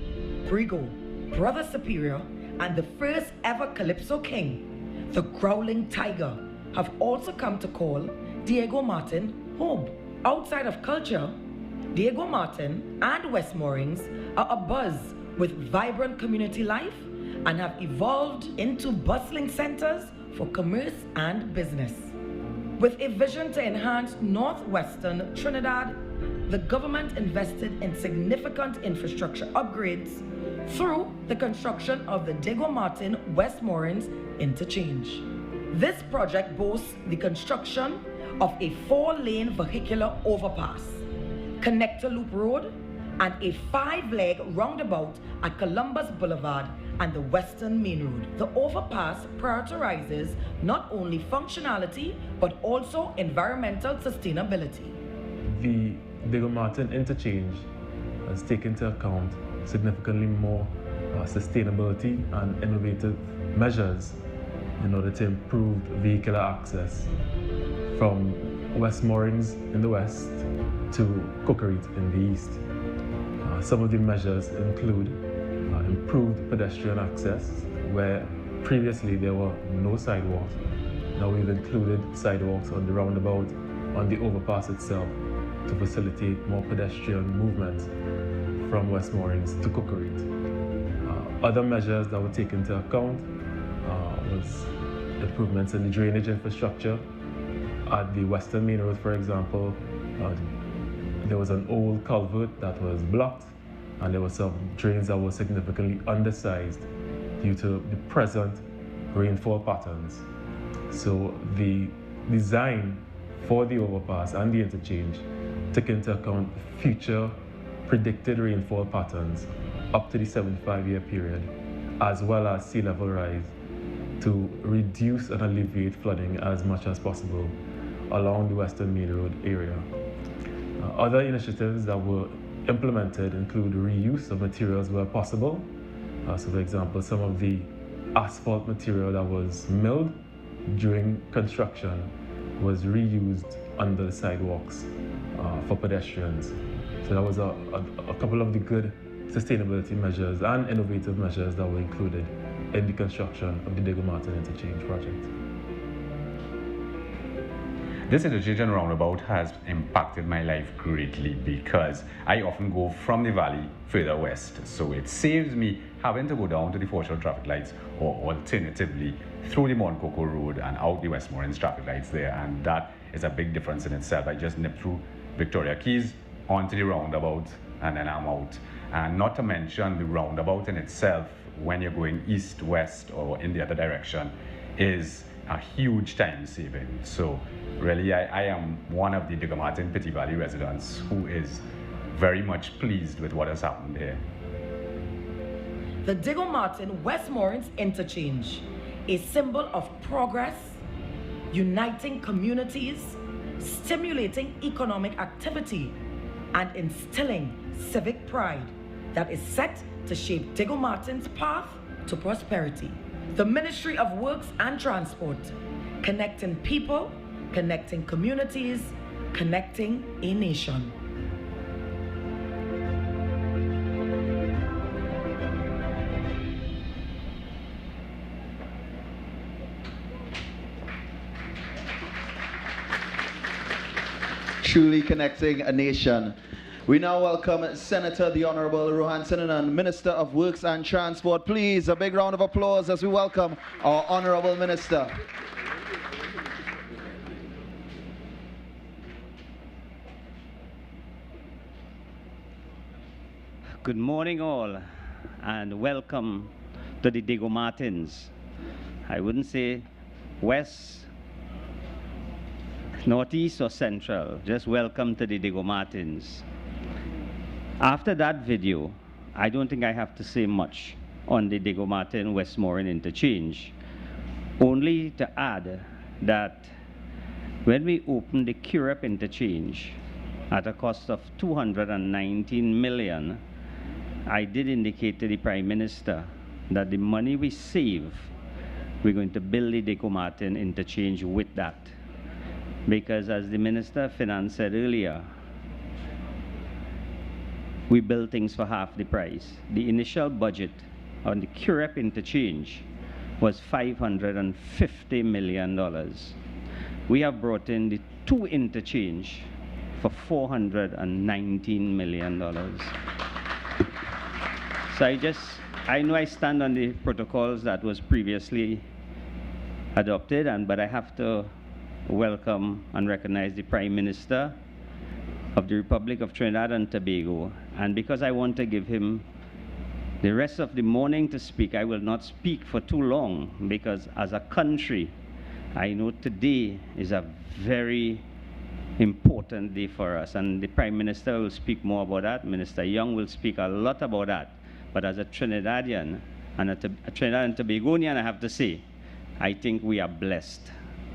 Prigo, Brother Superior, and the first ever Calypso King, the Growling Tiger, have also come to call Diego Martin home. Outside of culture, Diego Martin and West Moorings are abuzz with vibrant community life and have evolved into bustling centers for commerce and business. With a vision to enhance northwestern Trinidad, the government invested in significant infrastructure upgrades through the construction of the Diego Martin West Moorings Interchange. This project boasts the construction of a 4-lane vehicular overpass, connector loop road, and a 5-leg roundabout at Columbus Boulevard and the Western Main Road. The overpass prioritizes not only functionality but also environmental sustainability. The Diego Martin Interchange has taken into account significantly more sustainability and innovative measures in order to improve vehicular access from West Moorings in the west to Cookeriet in the east. Some of the measures include improved pedestrian access, where previously there were no sidewalks. Now we've included sidewalks on the roundabout, on the overpass itself, to facilitate more pedestrian movement from West Moorings to Cookeriet. Other measures that were taken into account was improvements in the drainage infrastructure. At the Western Main Road, for example, there was an old culvert that was blocked, and there were some drains that were significantly undersized due to the present rainfall patterns. So the design for the overpass and the interchange took into account future predicted rainfall patterns up to the 75-year period, as well as sea level rise, to reduce and alleviate flooding as much as possible along the Western Main Road area. Other initiatives that were implemented include reuse of materials where possible. So for example, some of the asphalt material that was milled during construction was reused under the sidewalks for pedestrians. So that was a couple of the good sustainability measures and innovative measures that were included in the construction of the Diego Martin Interchange project. This interchange and roundabout has impacted my life greatly because I often go from the valley further west. So it saves me having to go down to the Foreshore traffic lights, or alternatively through the Mount Coco Road and out the West Moorings traffic lights there. And that is a big difference in itself. I just nip through Victoria Keys onto the roundabout and then I'm out. And not to mention the roundabout in itself, when you're going east, west, or in the other direction, is a huge time saving. So really, I am one of the Diego Martin Petit Valley residents who is very much pleased with what has happened here. The Diego Martin West Moorings Interchange, a symbol of progress, uniting communities, stimulating economic activity, and instilling civic pride that is set to shape Diego Martin's path to prosperity. The Ministry of Works and Transport, connecting people, connecting communities, connecting a nation. truly connecting a nation. We now welcome Senator the Honorable Rohan Sinanan, Minister of Works and Transport. Please, a big round of applause as we welcome our Honorable Minister. Good morning all, and welcome to the Diego Martins. I wouldn't say west, northeast or central, just welcome to the Diego Martins. After that video, I don't think I have to say much on the Diego Martin West Moorings Interchange, only to add that when we opened the Curep Interchange at a cost of $219 million, I did indicate to the Prime Minister that the money we save, we're going to build the Diego Martin interchange with that. Because as the Minister of Finance said earlier, we build things for half the price. The initial budget on the Curep interchange was $550 million. We have brought in the 2 interchange for $419 million. So I know I stand on the protocols that was previously adopted, but I have to welcome and recognize the Prime Minister of the Republic of Trinidad and Tobago. And because I want to give him the rest of the morning to speak, I will not speak for too long, because as a country, I know today is a very important day for us. And the Prime Minister will speak more about that. Minister Young will speak a lot about that. But as a Trinidadian and a Trinidad and Tobagonian, I have to say, I think we are blessed.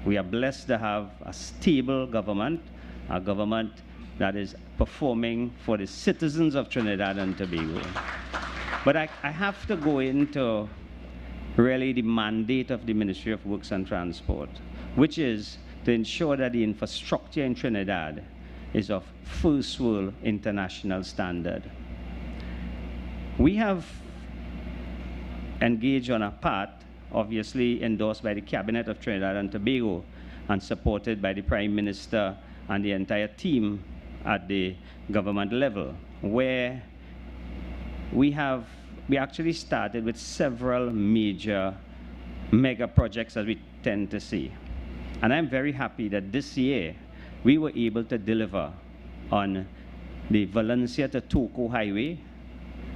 We are blessed to have a stable government, a government that is performing for the citizens of Trinidad and Tobago. But I have to go into really the mandate of the Ministry of Works and Transport, which is to ensure that the infrastructure in Trinidad is of first world international standard. We have engaged on a path, obviously endorsed by the Cabinet of Trinidad and Tobago and supported by the Prime Minister and the entire team at the government level, where we actually started with several major mega projects, as we tend to see. And I'm very happy that this year we were able to deliver on the Valencia to Toco Highway,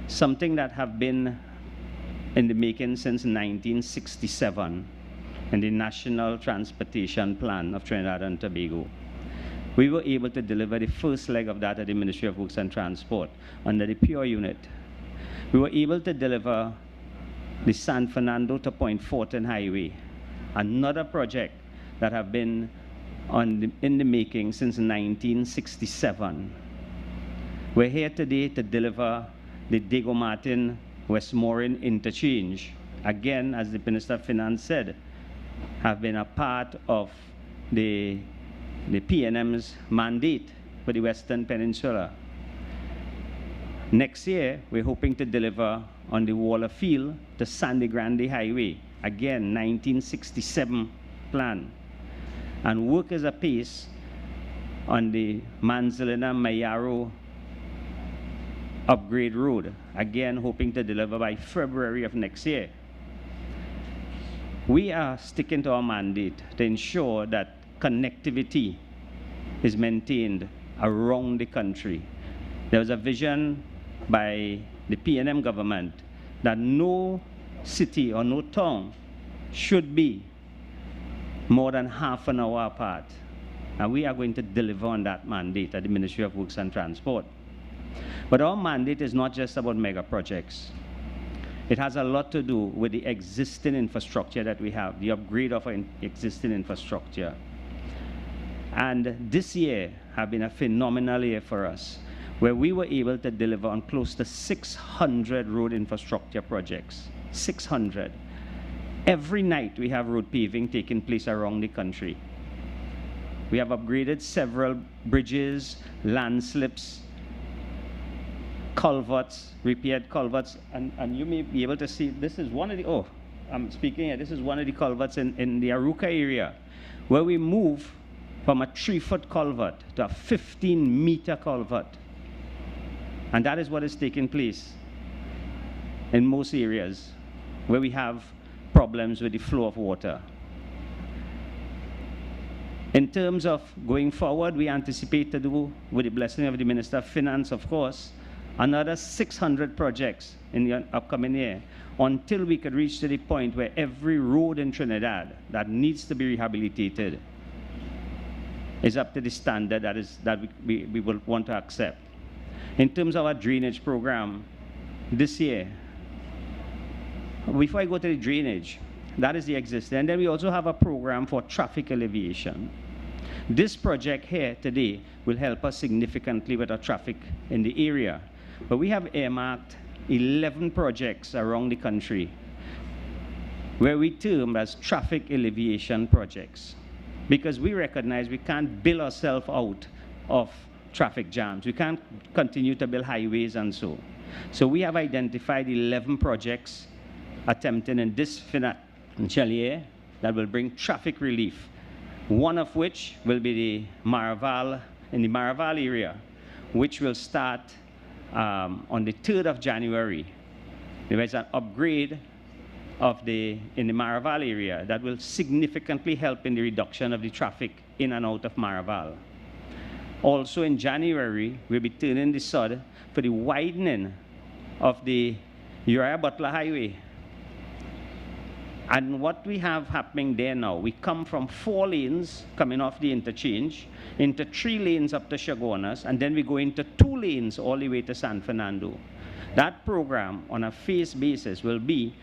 something that have been in the making since 1967 in the National Transportation Plan of Trinidad and Tobago. We were able to deliver the first leg of that at the Ministry of Works and Transport under the Pure Unit. We were able to deliver the San Fernando to Point Fortin Highway, another project that have been in the making since 1967. We're here today to deliver the Diego Martin West Moorings Interchange, again, as the Minister of Finance said, have been a part of the PNM's mandate for the Western Peninsula. Next year, we're hoping to deliver on the Wallerfield to Sandy Grande Highway, again, 1967 plan. And work is apace on the Manzanilla-Mayaro upgrade road, again hoping to deliver by February of next year. We are sticking to our mandate to ensure that connectivity is maintained around the country. There was a vision by the PNM government that no city or no town should be more than half an hour apart. And we are going to deliver on that mandate at the Ministry of Works and Transport. But our mandate is not just about mega projects. It has a lot to do with the existing infrastructure that we have, the upgrade of our existing infrastructure. And this year has been a phenomenal year for us, where we were able to deliver on close to 600 road infrastructure projects. 600. Every night we have road paving taking place around the country. We have upgraded several bridges, landslips, culverts, repaired culverts, and you may be able to see, this is one of the, oh, I'm speaking here, this is one of the culverts in the Aruca area, where we move from a 3-foot culvert to a 15-meter culvert. And that is what is taking place in most areas where we have problems with the flow of water. In terms of going forward, we anticipate to do, with the blessing of the Minister of Finance, of course, another 600 projects in the upcoming year until we could reach to the point where every road in Trinidad that needs to be rehabilitated is up to the standard that we will want to accept. In terms of our drainage program, this year, before I go to the drainage, that is the existing. And then we also have a program for traffic alleviation. This project here today will help us significantly with our traffic in the area. But we have earmarked 11 projects around the country where we term as traffic alleviation projects, because we recognize we can't build ourselves out of traffic jams. We can't continue to build highways and so. So we have identified 11 projects attempting in this financial year that will bring traffic relief. One of which will be the Maraval, in the Maraval area, which will start on the 3rd of January. There is an upgrade in the Maraval area that will significantly help in the reduction of the traffic in and out of Maraval. Also in January, we'll be turning the sod for the widening of the Uriah Butler Highway. And what we have happening there now, we come from 4 lanes coming off the interchange into 3 lanes up to Chaguanas, and then we go into 2 lanes all the way to San Fernando. That program on a phase basis will be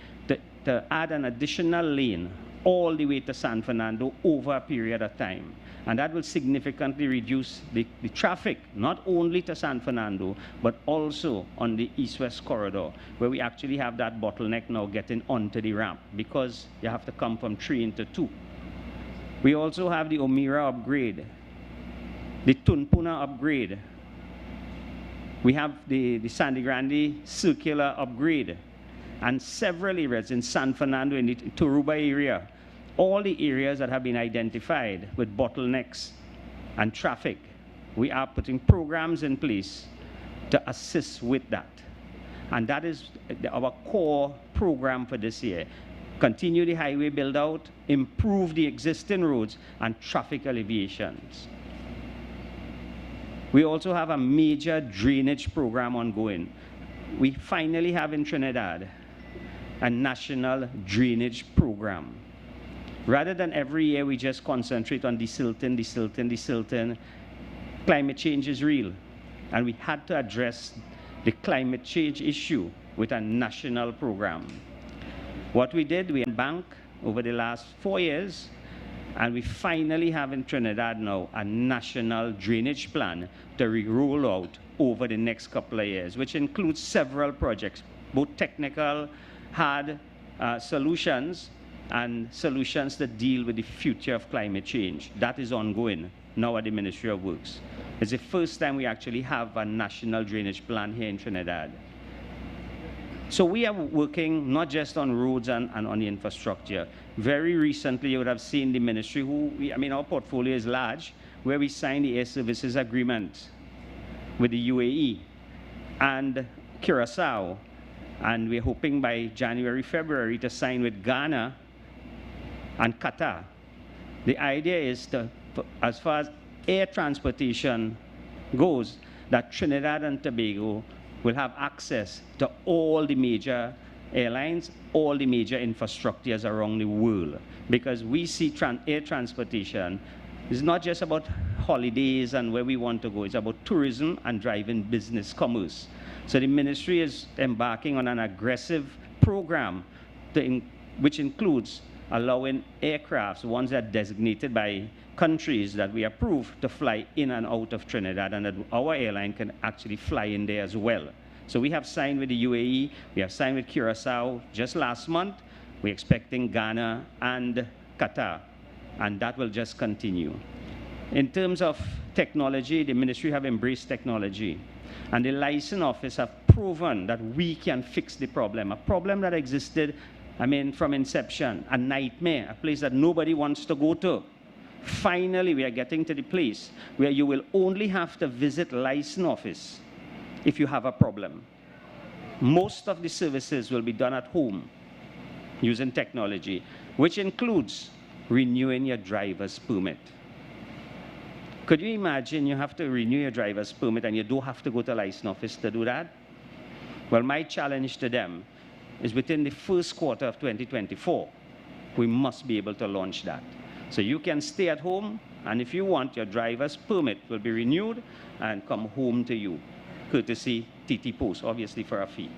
to add an additional lane all the way to San Fernando over a period of time. And that will significantly reduce the traffic, not only to San Fernando, but also on the east-west corridor, where we actually have that bottleneck now getting onto the ramp, because you have to come from 3 into 2. We also have the Omira upgrade, the Tunpuna upgrade. We have the Sandy Grande circular upgrade, and several areas in San Fernando, in the Turuba area. All the areas that have been identified with bottlenecks and traffic, we are putting programs in place to assist with that. And that is our core program for this year. Continue the highway build out, improve the existing roads, and traffic alleviations. We also have a major drainage program ongoing. We finally have in Trinidad a national drainage program. Rather than every year we just concentrate on desilting, climate change is real. And we had to address the climate change issue with a national program. What we did, we embanked over the last 4 years, and we finally have in Trinidad now a national drainage plan to roll out over the next couple of years, which includes several projects, both technical, hard solutions, and solutions that deal with the future of climate change. That is ongoing now at the Ministry of Works. It's the first time we actually have a national drainage plan here in Trinidad. So we are working not just on roads and on the infrastructure. Very recently, you would have seen the ministry our portfolio is large, where we signed the air services agreement with the UAE and Curaçao. And we're hoping by January, February to sign with Ghana and Qatar. The idea is as far as air transportation goes, that Trinidad and Tobago will have access to all the major airlines, all the major infrastructures around the world. Because we see air transportation is not just about holidays and where we want to go, it's about tourism and driving business commerce. So the ministry is embarking on an aggressive program which includes allowing aircrafts, ones that are designated by countries that we approve, to fly in and out of Trinidad, and that our airline can actually fly in there as well. So we have signed with the UAE, we have signed with Curaçao just last month. We're expecting Ghana and Qatar, and that will just continue. In terms of technology, the ministry have embraced technology, and the license office have proven that we can fix the problem, a problem that existed from inception, a nightmare, a place that nobody wants to go to. Finally, we are getting to the place where you will only have to visit license office if you have a problem. Most of the services will be done at home using technology, which includes renewing your driver's permit. Could you imagine you have to renew your driver's permit and you don't have to go to a license office to do that? Well, my challenge to them is within the first quarter of 2024, we must be able to launch that. So you can stay at home, and if you want, your driver's permit will be renewed and come home to you, courtesy TT Post, obviously for a fee.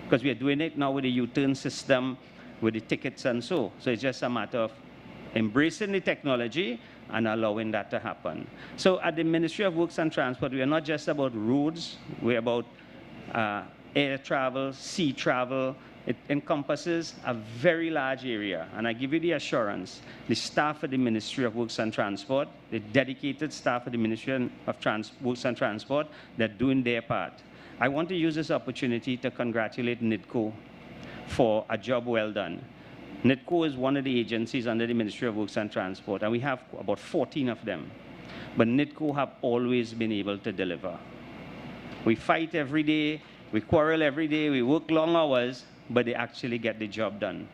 Because we are doing it now with the U-turn system, with the tickets and so. So it's just a matter of embracing the technology and allowing that to happen. So at the Ministry of Works and Transport, we are not just about roads, we're about air travel, sea travel. It encompasses a very large area. And I give you the assurance, the staff at the Ministry of Works and Transport, the dedicated staff at the Ministry of Works and Transport, they're doing their part. I want to use this opportunity to congratulate NIDCO for a job well done. NIDCO is one of the agencies under the Ministry of Works and Transport, and we have about 14 of them. But NIDCO have always been able to deliver. We fight every day, we quarrel every day, we work long hours, but they actually get the job done.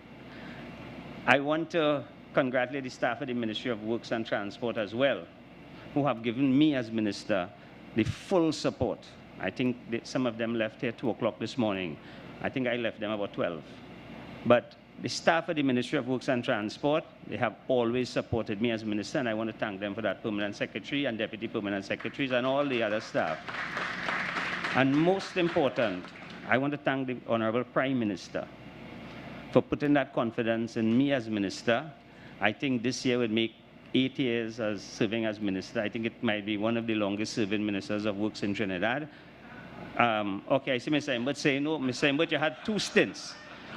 I want to congratulate the staff at the Ministry of Works and Transport as well, who have given me as minister the full support. I think some of them left here 2 o'clock this morning. I think I left them about 12. But the staff at the Ministry of Works and Transport, they have always supported me as minister, and I want to thank them for that, permanent secretary and deputy permanent secretaries and all the other staff. And most important, I want to thank the Honorable Prime Minister for putting that confidence in me as minister. I think this year would make 8 years as serving as minister. I think it might be one of the longest serving ministers of works in Trinidad. Okay, I see Mr. Imbert saying, no, Mr. Imbert, you had 2 stints.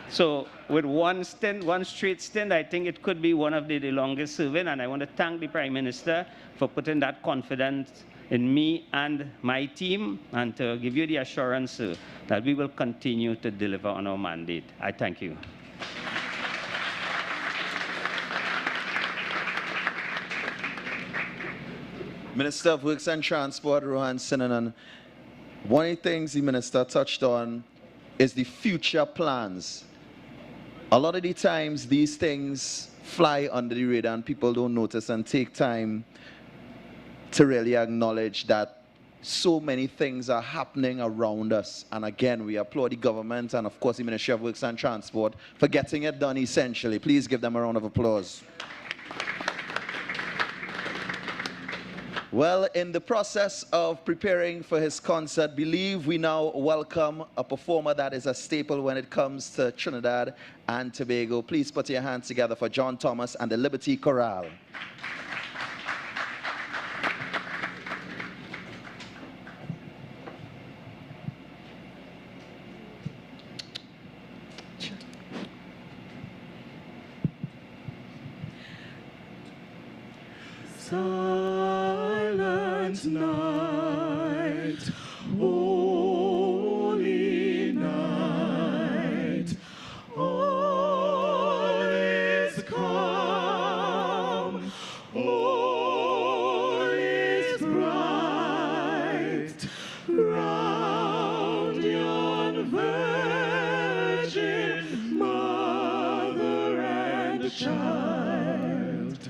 So with one stint, one straight stint, I think it could be one of the longest serving, and I want to thank the Prime Minister for putting that confidence in me and my team, and to give you the assurance that we will continue to deliver on our mandate. I thank you. Minister of Works and Transport, Rohan Sinanan, one of the things the minister touched on is the future plans. A lot of the times these things fly under the radar and people don't notice and take time to really acknowledge that so many things are happening around us. And again, we applaud the government and of course the Ministry of Works and Transport for getting it done essentially. Please give them a round of applause. Well, in the process of preparing for his concert, believe we now welcome a performer that is a staple when it comes to Trinidad and Tobago. Please put your hands together for John Thomas and the Liberty Chorale. Silent night, holy night, all is calm, all is bright, round yon virgin mother and child.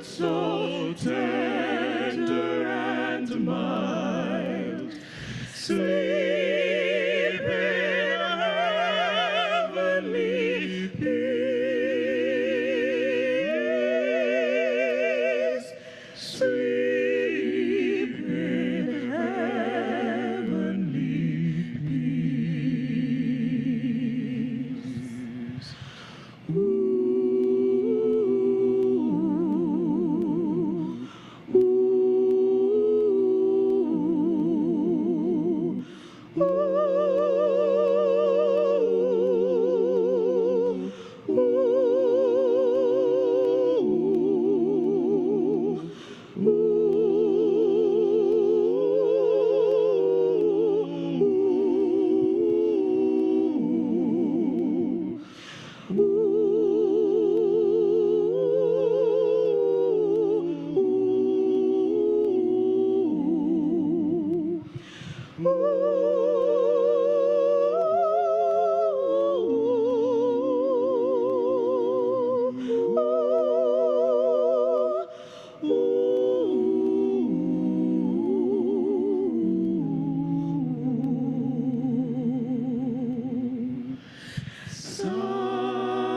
So tender and mild, sleep in heavenly peace, sleep in heavenly peace.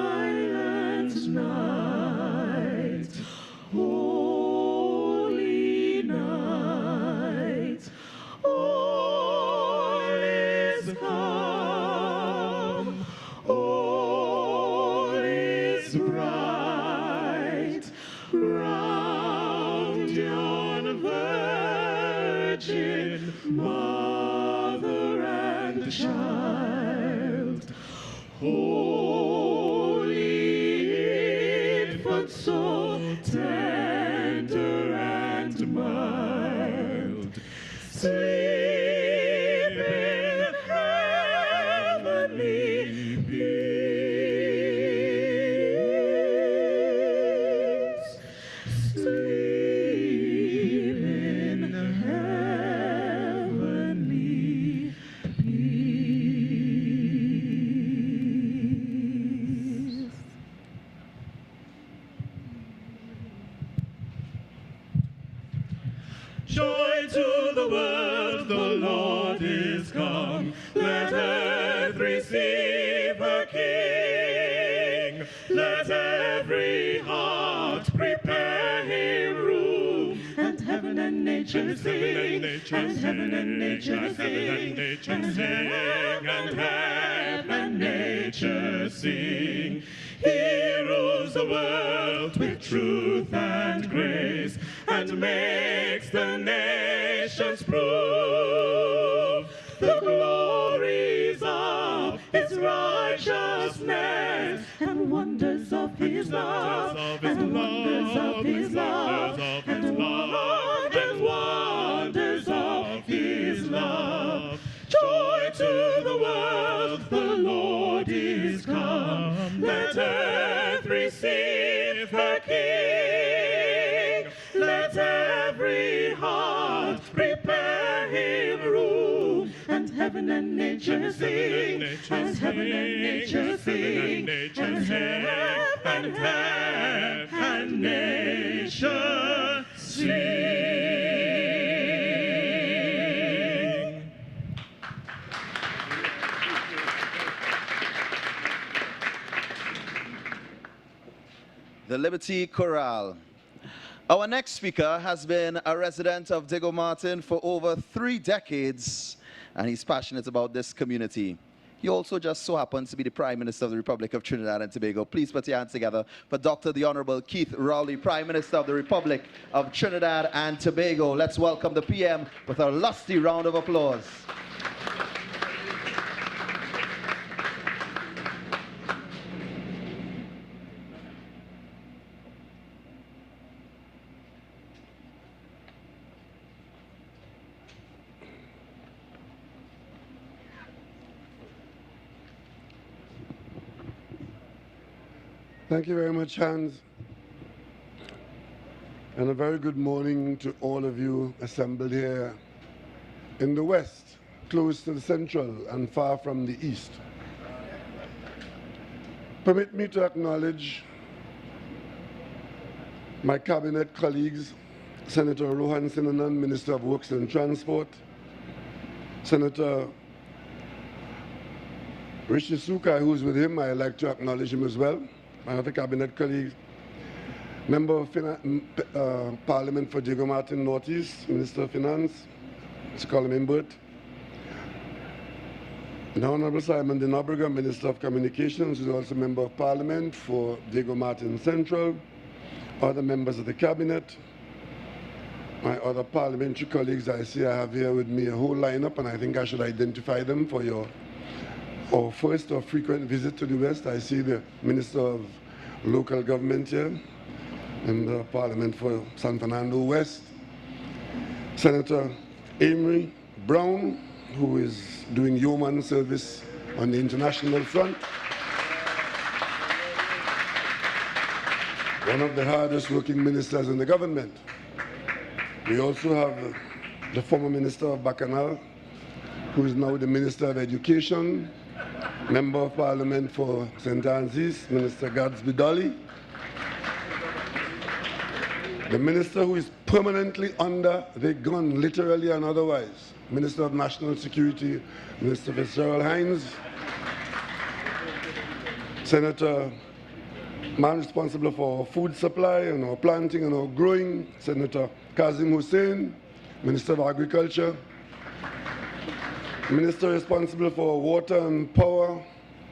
Silent night, holy night, all is calm, all is bright, round yon virgin mother and child. Holy infant, so tender and mild, sleep in heavenly peace. Sleep in heavenly peace. Joy to the world, the Lord is come. Let earth receive her King. Let every heart prepare him room. And heaven and nature sing. And heaven and nature sing. And heaven and nature sing. He rules the world with truth and grace, and makes the nations prove the glories of his righteousness, and wonders of his love, and wonders of his love, and wonders of his love. Joy to the world, the Lord is come. Let earth receive her King. Let every heart prepare him room. And heaven and nature sing. And heaven and nature sing. And heaven and nature sing. The Liberty Chorale. Our next speaker has been a resident of Diego Martin for over 3 decades, and he's passionate about this community. He also just so happens to be the Prime Minister of the Republic of Trinidad and Tobago. Please put your hands together for Dr. the Honorable Keith Rowley, Prime Minister of the Republic of Trinidad and Tobago. Let's welcome the PM with a lusty round of applause. Thank you very much, Hans. And a very good morning to all of you assembled here in the west, close to the central and far from the east. Permit me to acknowledge my cabinet colleagues, Senator Rohan Sinanan, Minister of Works and Transport, Senator Rishi Sukai, who's with him, I'd like to acknowledge him as well. My other cabinet colleagues, Member of Parliament for Diego Martin Northeast, Minister of Finance, Mr. Colin Imbert, the Honorable Simon de Nobrega, Minister of Communications, who is also Member of Parliament for Diego Martin Central, other members of the Cabinet, my other parliamentary colleagues. I see I have here with me a whole lineup, and I think I should identify them for our first or frequent visit to the West. I see the Minister of Local Government here, in the Parliament for San Fernando West, Senator Amory Brown, who is doing yeoman service on the international front. One of the hardest working ministers in the government. We also have the former Minister of Bacchanal, who is now the Minister of Education, Member of Parliament for St. Anne's East, Minister Gadsby Dolly, the Minister who is permanently under the gun, literally and otherwise, Minister of National Security, Minister Fitzgerald Hines, Senator, man responsible for food supply and our planting and our growing, Senator Kazim Hussein, Minister of Agriculture, Minister responsible for water and power,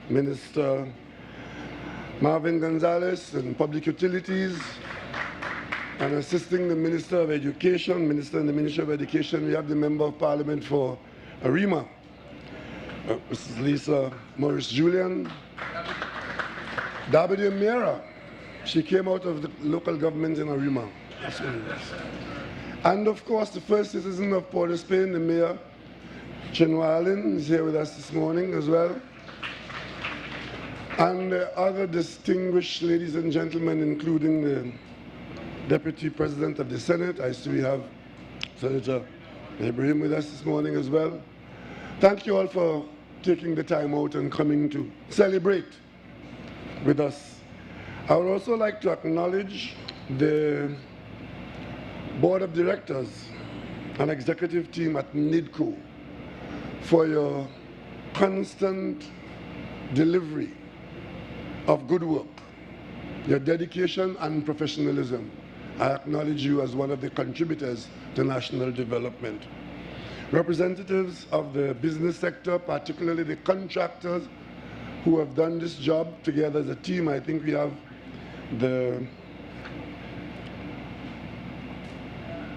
Minister Marvin Gonzalez and public utilities, and assisting the Minister of Education, Minister in the Ministry of Education, we have the Member of Parliament for Arima, Mrs. Lisa Morris-Julian, Dabidi Amira, she came out of the local government in Arima. That's what it is. And of course, the first citizen of Port of Spain, the Mayor, Chinua Allen, is here with us this morning as well. And other distinguished ladies and gentlemen, including the Deputy President of the Senate. I see we have Senator Ibrahim with us this morning as well. Thank you all for taking the time out and coming to celebrate with us. I would also like to acknowledge the Board of Directors and Executive Team at NIDCO for your constant delivery of good work, your dedication and professionalism. I acknowledge you as one of the contributors to national development. Representatives of the business sector, particularly the contractors who have done this job together as a team. I think we have the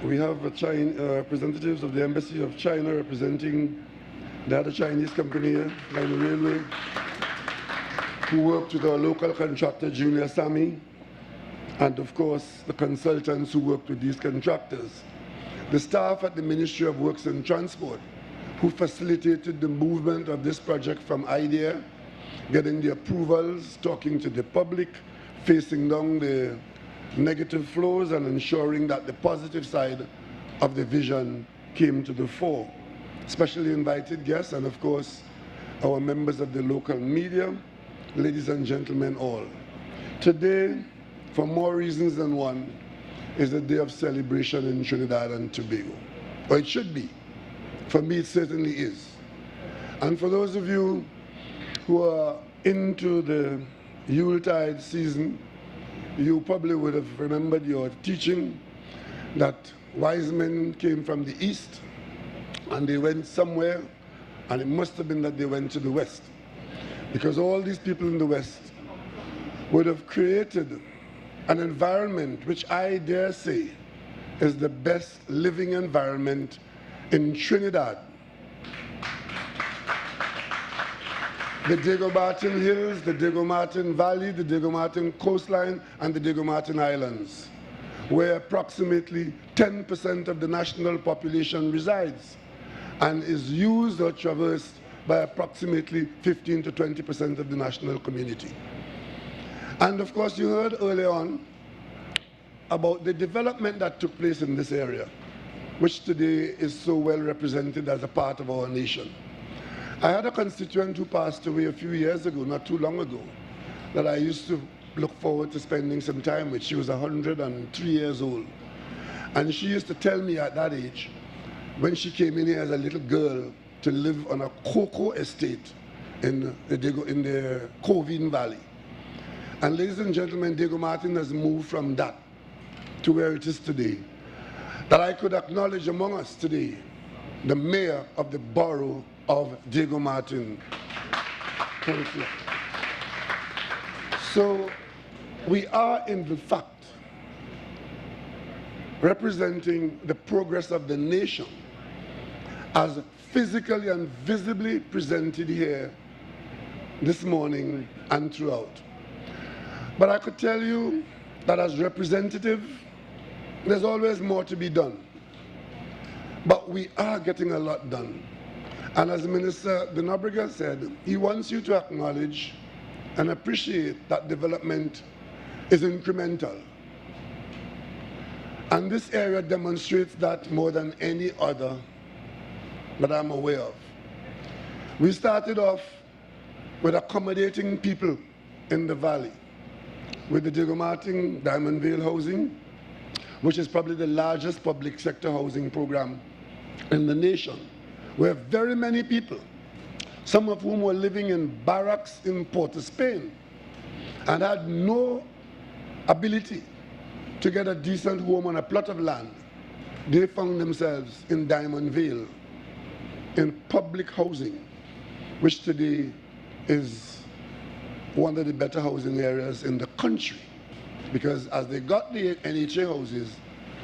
representatives of the Embassy of China representing the other Chinese company here, Line Railway, who worked with our local contractor, Junior Sami, and of course, the consultants who worked with these contractors. The staff at the Ministry of Works and Transport, who facilitated the movement of this project from idea, getting the approvals, talking to the public, facing down the negative flows and ensuring that the positive side of the vision came to the fore. Specially invited guests and of course, our members of the local media, ladies and gentlemen all. Today, for more reasons than one, is a day of celebration in Trinidad and Tobago. Or it should be. For me, it certainly is. And for those of you who are into the Yuletide season, you probably would have remembered your teaching that wise men came from the east and they went somewhere, and it must have been that they went to the west. Because all these people in the west would have created an environment which I dare say is the best living environment in Trinidad. The Diego Martin Hills, the Diego Martin Valley, the Diego Martin Coastline, and the Diego Martin Islands, where approximately 10% of the national population resides and is used or traversed by approximately 15 to 20% of the national community. And of course, you heard earlier on about the development that took place in this area, which today is so well represented as a part of our nation. I had a constituent who passed away a few years ago, not too long ago, that I used to look forward to spending some time with. She was 103 years old. And she used to tell me at that age, when she came in here as a little girl to live on a cocoa estate in the Covine Valley. And ladies and gentlemen, Diego Martin has moved from that to where it is today. That I could acknowledge among us today the mayor of the borough of Diego Martin. Thank you. So we are in fact representing the progress of the nation as physically and visibly presented here this morning and throughout. But I could tell you that as representative, there's always more to be done. But we are getting a lot done. And as Minister Denobrega said, he wants you to acknowledge and appreciate that development is incremental. And this area demonstrates that more than any other that I'm aware of. We started off with accommodating people in the valley with the Diego Martin Diamond Vale housing, which is probably the largest public sector housing program in the nation, where very many people, some of whom were living in barracks in Port of Spain and had no ability to get a decent home on a plot of land, they found themselves in Diamond Vale in public housing, which today is one of the better housing areas in the country. Because as they got the NHA houses,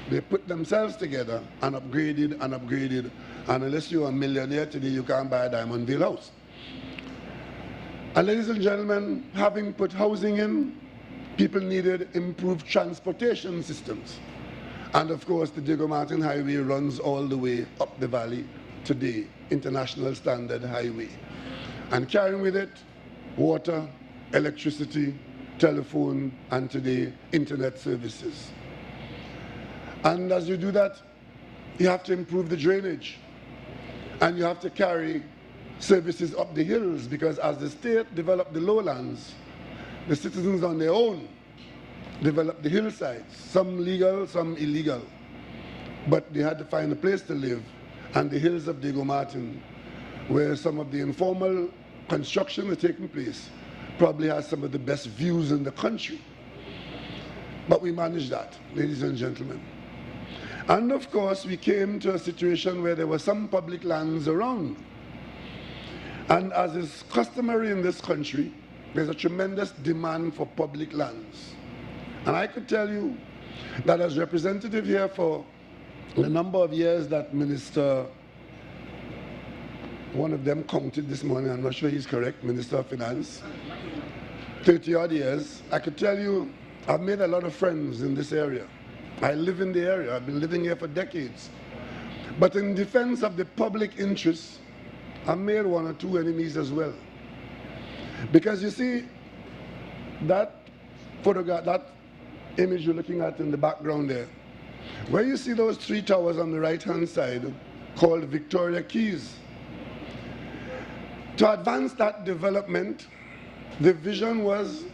they put themselves together and upgraded and upgraded. And unless you're a millionaire today, you can't buy a Diamond Vale house. And ladies and gentlemen, having put housing in, people needed improved transportation systems. And of course, the Diego Martin Highway runs all the way up the valley today, international standard highway. And carrying with it water, electricity, telephone, and today, internet services. And as you do that, you have to improve the drainage. And you have to carry services up the hills, because as the state developed the lowlands, the citizens on their own developed the hillsides, some legal, some illegal. But they had to find a place to live, and the hills of Diego Martin, where some of the informal construction was taking place, probably has some of the best views in the country. But we managed that, ladies and gentlemen. And of course, we came to a situation where there were some public lands around. And as is customary in this country, there's a tremendous demand for public lands. And I could tell you that as representative here for the number of years that Minister, one of them counted this morning, I'm not sure he's correct, Minister of Finance, 30 odd years, I could tell you I've made a lot of friends in this area. I live in the area, I've been living here for decades. But in defense of the public interest, I made one or two enemies as well. Because you see, that photograph, that image you're looking at in the background there, where you see those three towers on the right-hand side called Victoria Keys. To advance that development, the vision was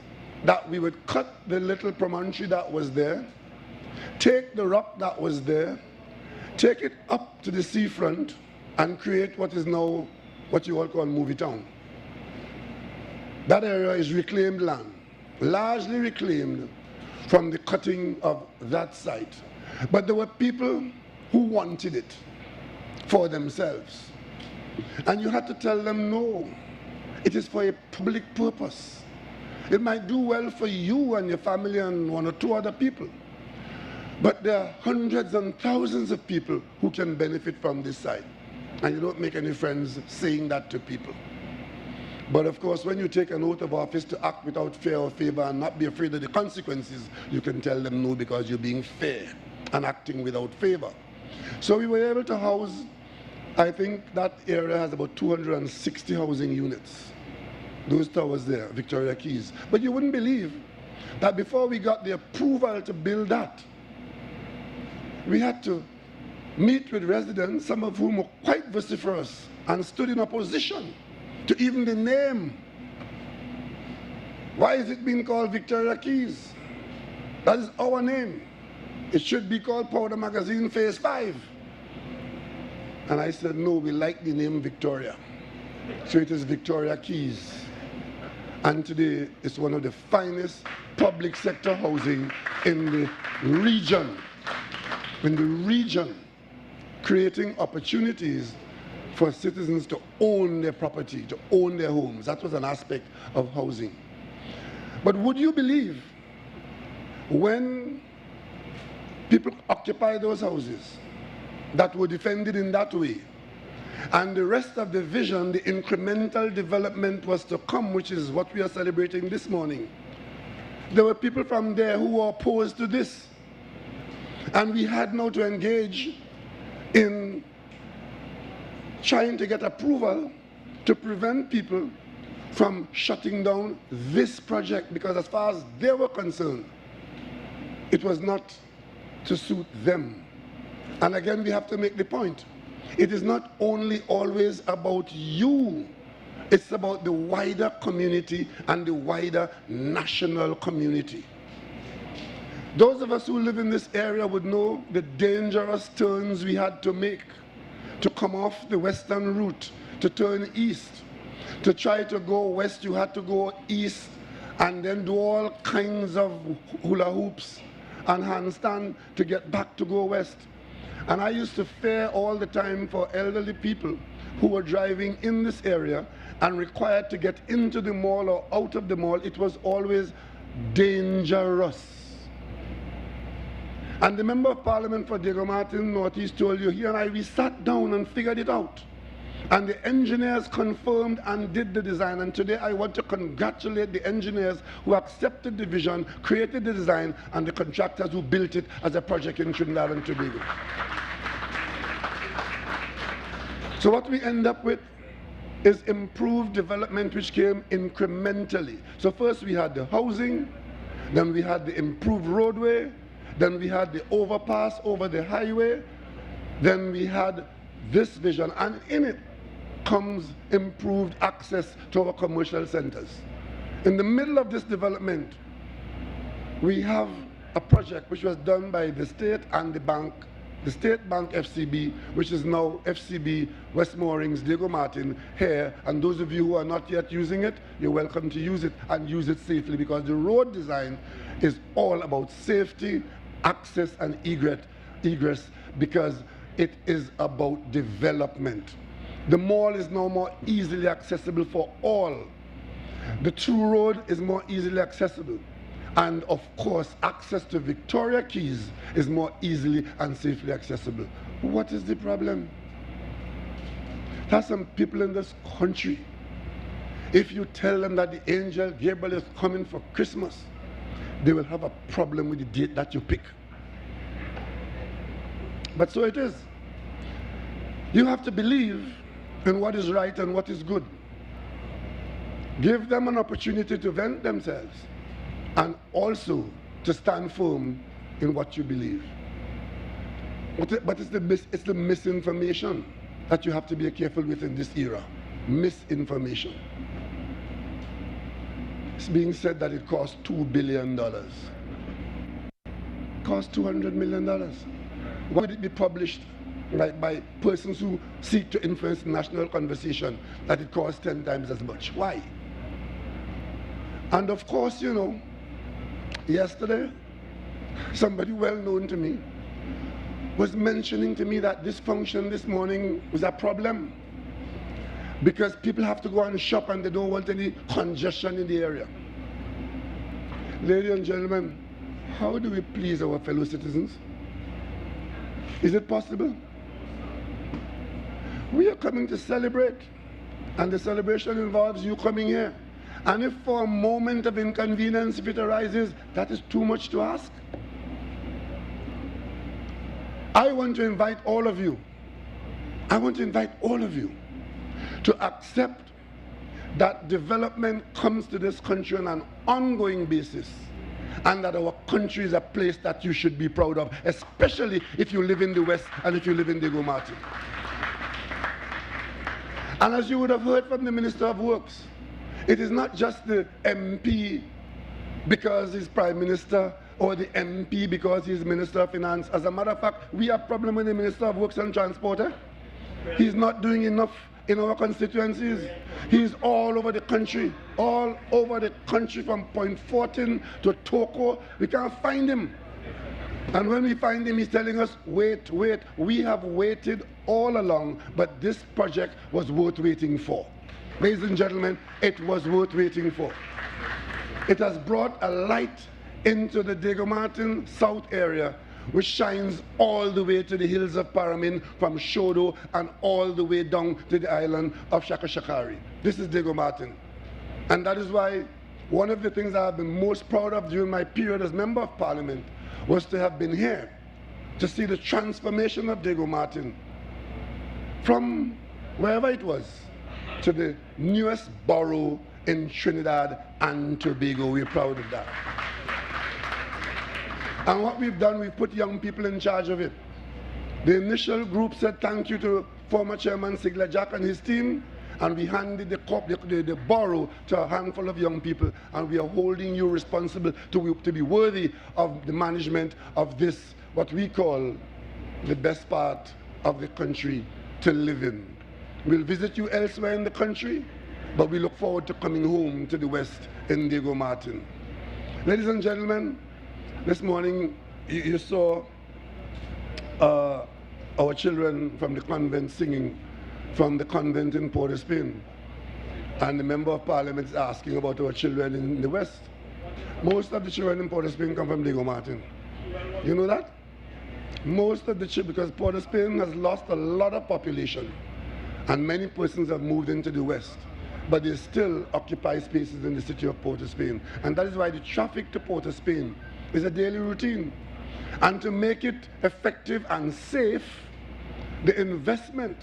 that we would cut the little promontory that was there, take the rock that was there, take it up to the seafront, and create what is now what you all call Movie Town. That area is reclaimed land, largely reclaimed from the cutting of that site. But there were people who wanted it for themselves. And you had to tell them, no, it is for a public purpose. It might do well for you and your family and one or two other people. But there are hundreds and thousands of people who can benefit from this site. And you don't make any friends saying that to people. But of course, when you take an oath of office to act without fear or favor and not be afraid of the consequences, you can tell them no because you're being fair and acting without favor. So we were able to house, I think that area has about 260 housing units. Those towers there, Victoria Keys. But you wouldn't believe that before we got the approval to build that, we had to meet with residents, some of whom were quite vociferous and stood in opposition to even the name. Why is it being called Victoria Keys? That is our name. It should be called Powder Magazine Phase 5. And I said, no, we like the name Victoria. So it is Victoria Keys. And today it's one of the finest public sector housing in the region. Creating opportunities for citizens to own their property, to own their homes. That was an aspect of housing. But would you believe when people occupy those houses that were defended in that way, and the rest of the vision, the incremental development was to come, which is what we are celebrating this morning. There were people from there who were opposed to this. And we had now to engage in trying to get approval to prevent people from shutting down this project, because as far as they were concerned, it was not to suit them. And again, we have to make the point. It is not only always about you It's about the wider community and the wider national community. Those of us who live in this area would know the dangerous turns we had to make to come off the western route, to turn east. To try to go west, you had to go east and then do all kinds of hula hoops and handstand to get back to go west. And I used to fear all the time for elderly people who were driving in this area and required to get into the mall or out of the mall. It was always dangerous. And the Member of Parliament for Diego Martin Northeast told you, he and I, we sat down and figured it out. And the engineers confirmed and did the design. And today I want to congratulate the engineers who accepted the vision, created the design, and the contractors who built it as a project in Trinidad and Tobago. So what we end up with is improved development which came incrementally. So first we had the housing, then we had the improved roadway, then we had the overpass over the highway, then we had this vision, and in it comes improved access to our commercial centers. In the middle of this development, we have a project which was done by the state and the bank, the State Bank FCB, which is now FCB West Moorings, Diego Martin here, and those of you who are not yet using it, you're welcome to use it and use it safely, because the road design is all about safety, access and egress, because it is about development. The mall is now more easily accessible for all. The True Road is more easily accessible. And of course, access to Victoria Keys is more easily and safely accessible. What is the problem? There's some people in this country, if you tell them that the angel Gabriel is coming for Christmas, they will have a problem with the date that you pick. But so it is. You have to believe in what is right and what is good. Give them an opportunity to vent themselves and also to stand firm in what you believe. But it's the misinformation that you have to be careful with in this era. Misinformation. It's being said that it costs $2 billion. It costs $200 million. Why would it be published by persons who seek to influence the national conversation that it costs 10 times as much? Why? And of course, you know, yesterday, somebody well known to me was mentioning to me that this function this morning was a problem because people have to go and shop and they don't want any congestion in the area. Ladies and gentlemen, how do we please our fellow citizens? Is it possible? We are coming to celebrate, and the celebration involves you coming here. And if for a moment of inconvenience, if it arises, that is too much to ask. I want to invite all of you, to accept that development comes to this country on an ongoing basis, and that our country is a place that you should be proud of, especially if you live in the West and if you live in Diego Martin. And as you would have heard from the Minister of Works, it is not just the MP because he's Prime Minister or the MP because he's Minister of Finance. As a matter of fact, we have a problem with the Minister of Works and Transport. He's not doing enough in our constituencies. He's all over the country from Point Fortin to Toko. We can't find him. And when we find him, he's telling us, wait, we have waited all along, but this project was worth waiting for. Ladies and gentlemen, it was worth waiting for. It has brought a light into the Diego Martin South area, which shines all the way to the hills of Paramin from Shodo and all the way down to the island of Shakashakari. This is Diego Martin. And that is why one of the things I have been most proud of during my period as Member of Parliament was to have been here to see the transformation of Diego Martin from wherever it was to the newest borough in Trinidad and Tobago. We're proud of that. And what we've done, we've put young people in charge of it. The initial group said thank you to former Chairman Sigler Jack and his team, and we handed the borough to a handful of young people, and we are holding you responsible to be worthy of the management of this, what we call the best part of the country to live in. We'll visit you elsewhere in the country, but we look forward to coming home to the West in Diego Martin. Ladies and gentlemen, this morning you saw our children from the convent singing from the convent in Port of Spain. And the Member of Parliament is asking about our children in the West. Most of the children in Port of Spain come from Diego Martin. You know that? Most of the children, because Port of Spain has lost a lot of population, and many persons have moved into the West, but they still occupy spaces in the city of Port of Spain. And that is why the traffic to Port of Spain is a daily routine. And to make it effective and safe, the investment,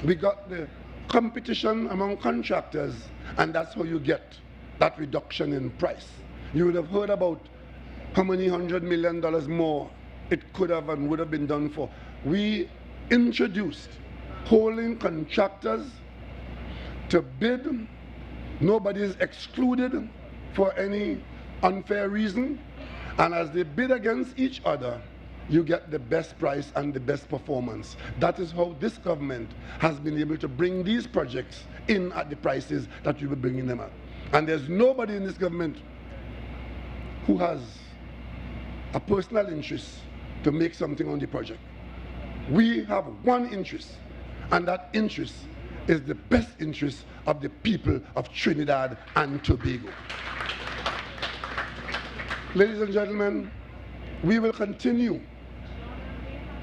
we got the competition among contractors, and that's how you get that reduction in price. You would have heard about how many $100 million more it could have and would have been done for. We introduced holding contractors to bid. Nobody is excluded for any unfair reason. And as they bid against each other, you get the best price and the best performance. That is how this government has been able to bring these projects in at the prices that you were bringing them at. And there's nobody in this government who has a personal interest to make something on the project. We have one interest, and that interest is the best interest of the people of Trinidad and Tobago. Ladies and gentlemen, we will continue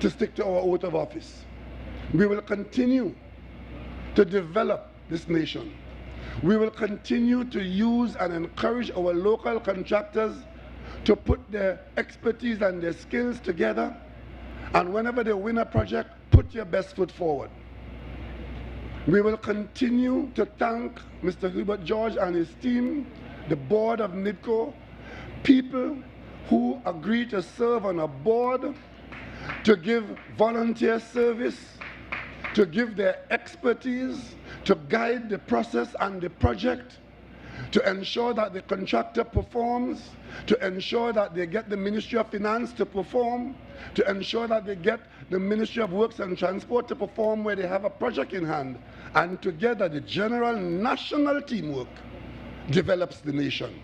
to stick to our oath of office. We will continue to develop this nation. We will continue to use and encourage our local contractors to put their expertise and their skills together, and whenever they win a project, put your best foot forward. We will continue to thank Mr. Hubert George and his team, the board of NIDCO, people who agree to serve on a board, to give volunteer service, to give their expertise, to guide the process and the project, to ensure that the contractor performs, to ensure that they get the Ministry of Finance to perform, to ensure that they get the Ministry of Works and Transport to perform where they have a project in hand. And together, the general national teamwork develops the nation.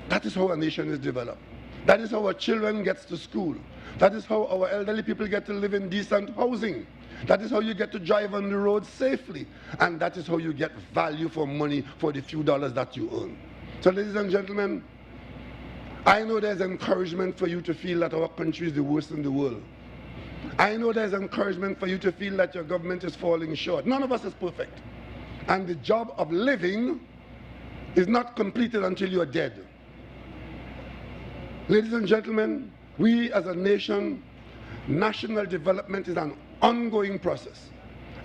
That is how a nation is developed. That is how our children get to school. That is how our elderly people get to live in decent housing. That is how you get to drive on the road safely. And that is how you get value for money for the few dollars that you earn. So ladies and gentlemen, I know there's encouragement for you to feel that our country is the worst in the world. I know there's encouragement for you to feel that your government is falling short. None of us is perfect. And the job of living is not completed until you're dead. Ladies and gentlemen, we as a nation, national development is an ongoing process.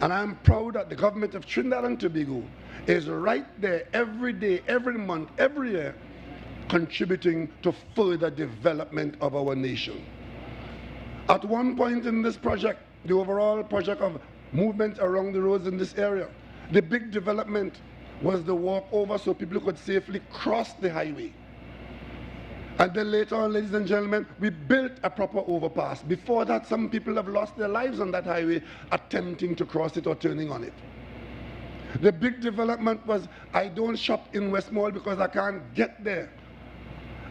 And I'm proud that the government of Trinidad and Tobago is right there every day, every month, every year, contributing to further development of our nation. At one point in this project, the overall project of movement around the roads in this area, the big development was the walkover so people could safely cross the highway. And then later on, ladies and gentlemen, we built a proper overpass. Before that, some people have lost their lives on that highway attempting to cross it or turning on it. The big development was, I don't shop in West Mall because I can't get there.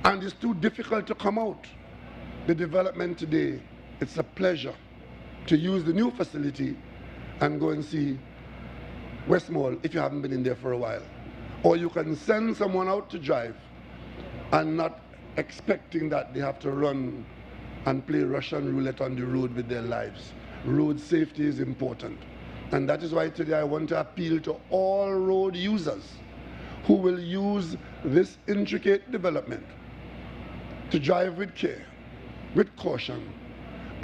And it's too difficult to come out. The development today, it's a pleasure to use the new facility and go and see West Mall if you haven't been in there for a while. Or you can send someone out to drive and not expecting that they have to run and play Russian roulette on the road with their lives. Road safety is important. And that is why today I want to appeal to all road users who will use this intricate development to drive with care, with caution,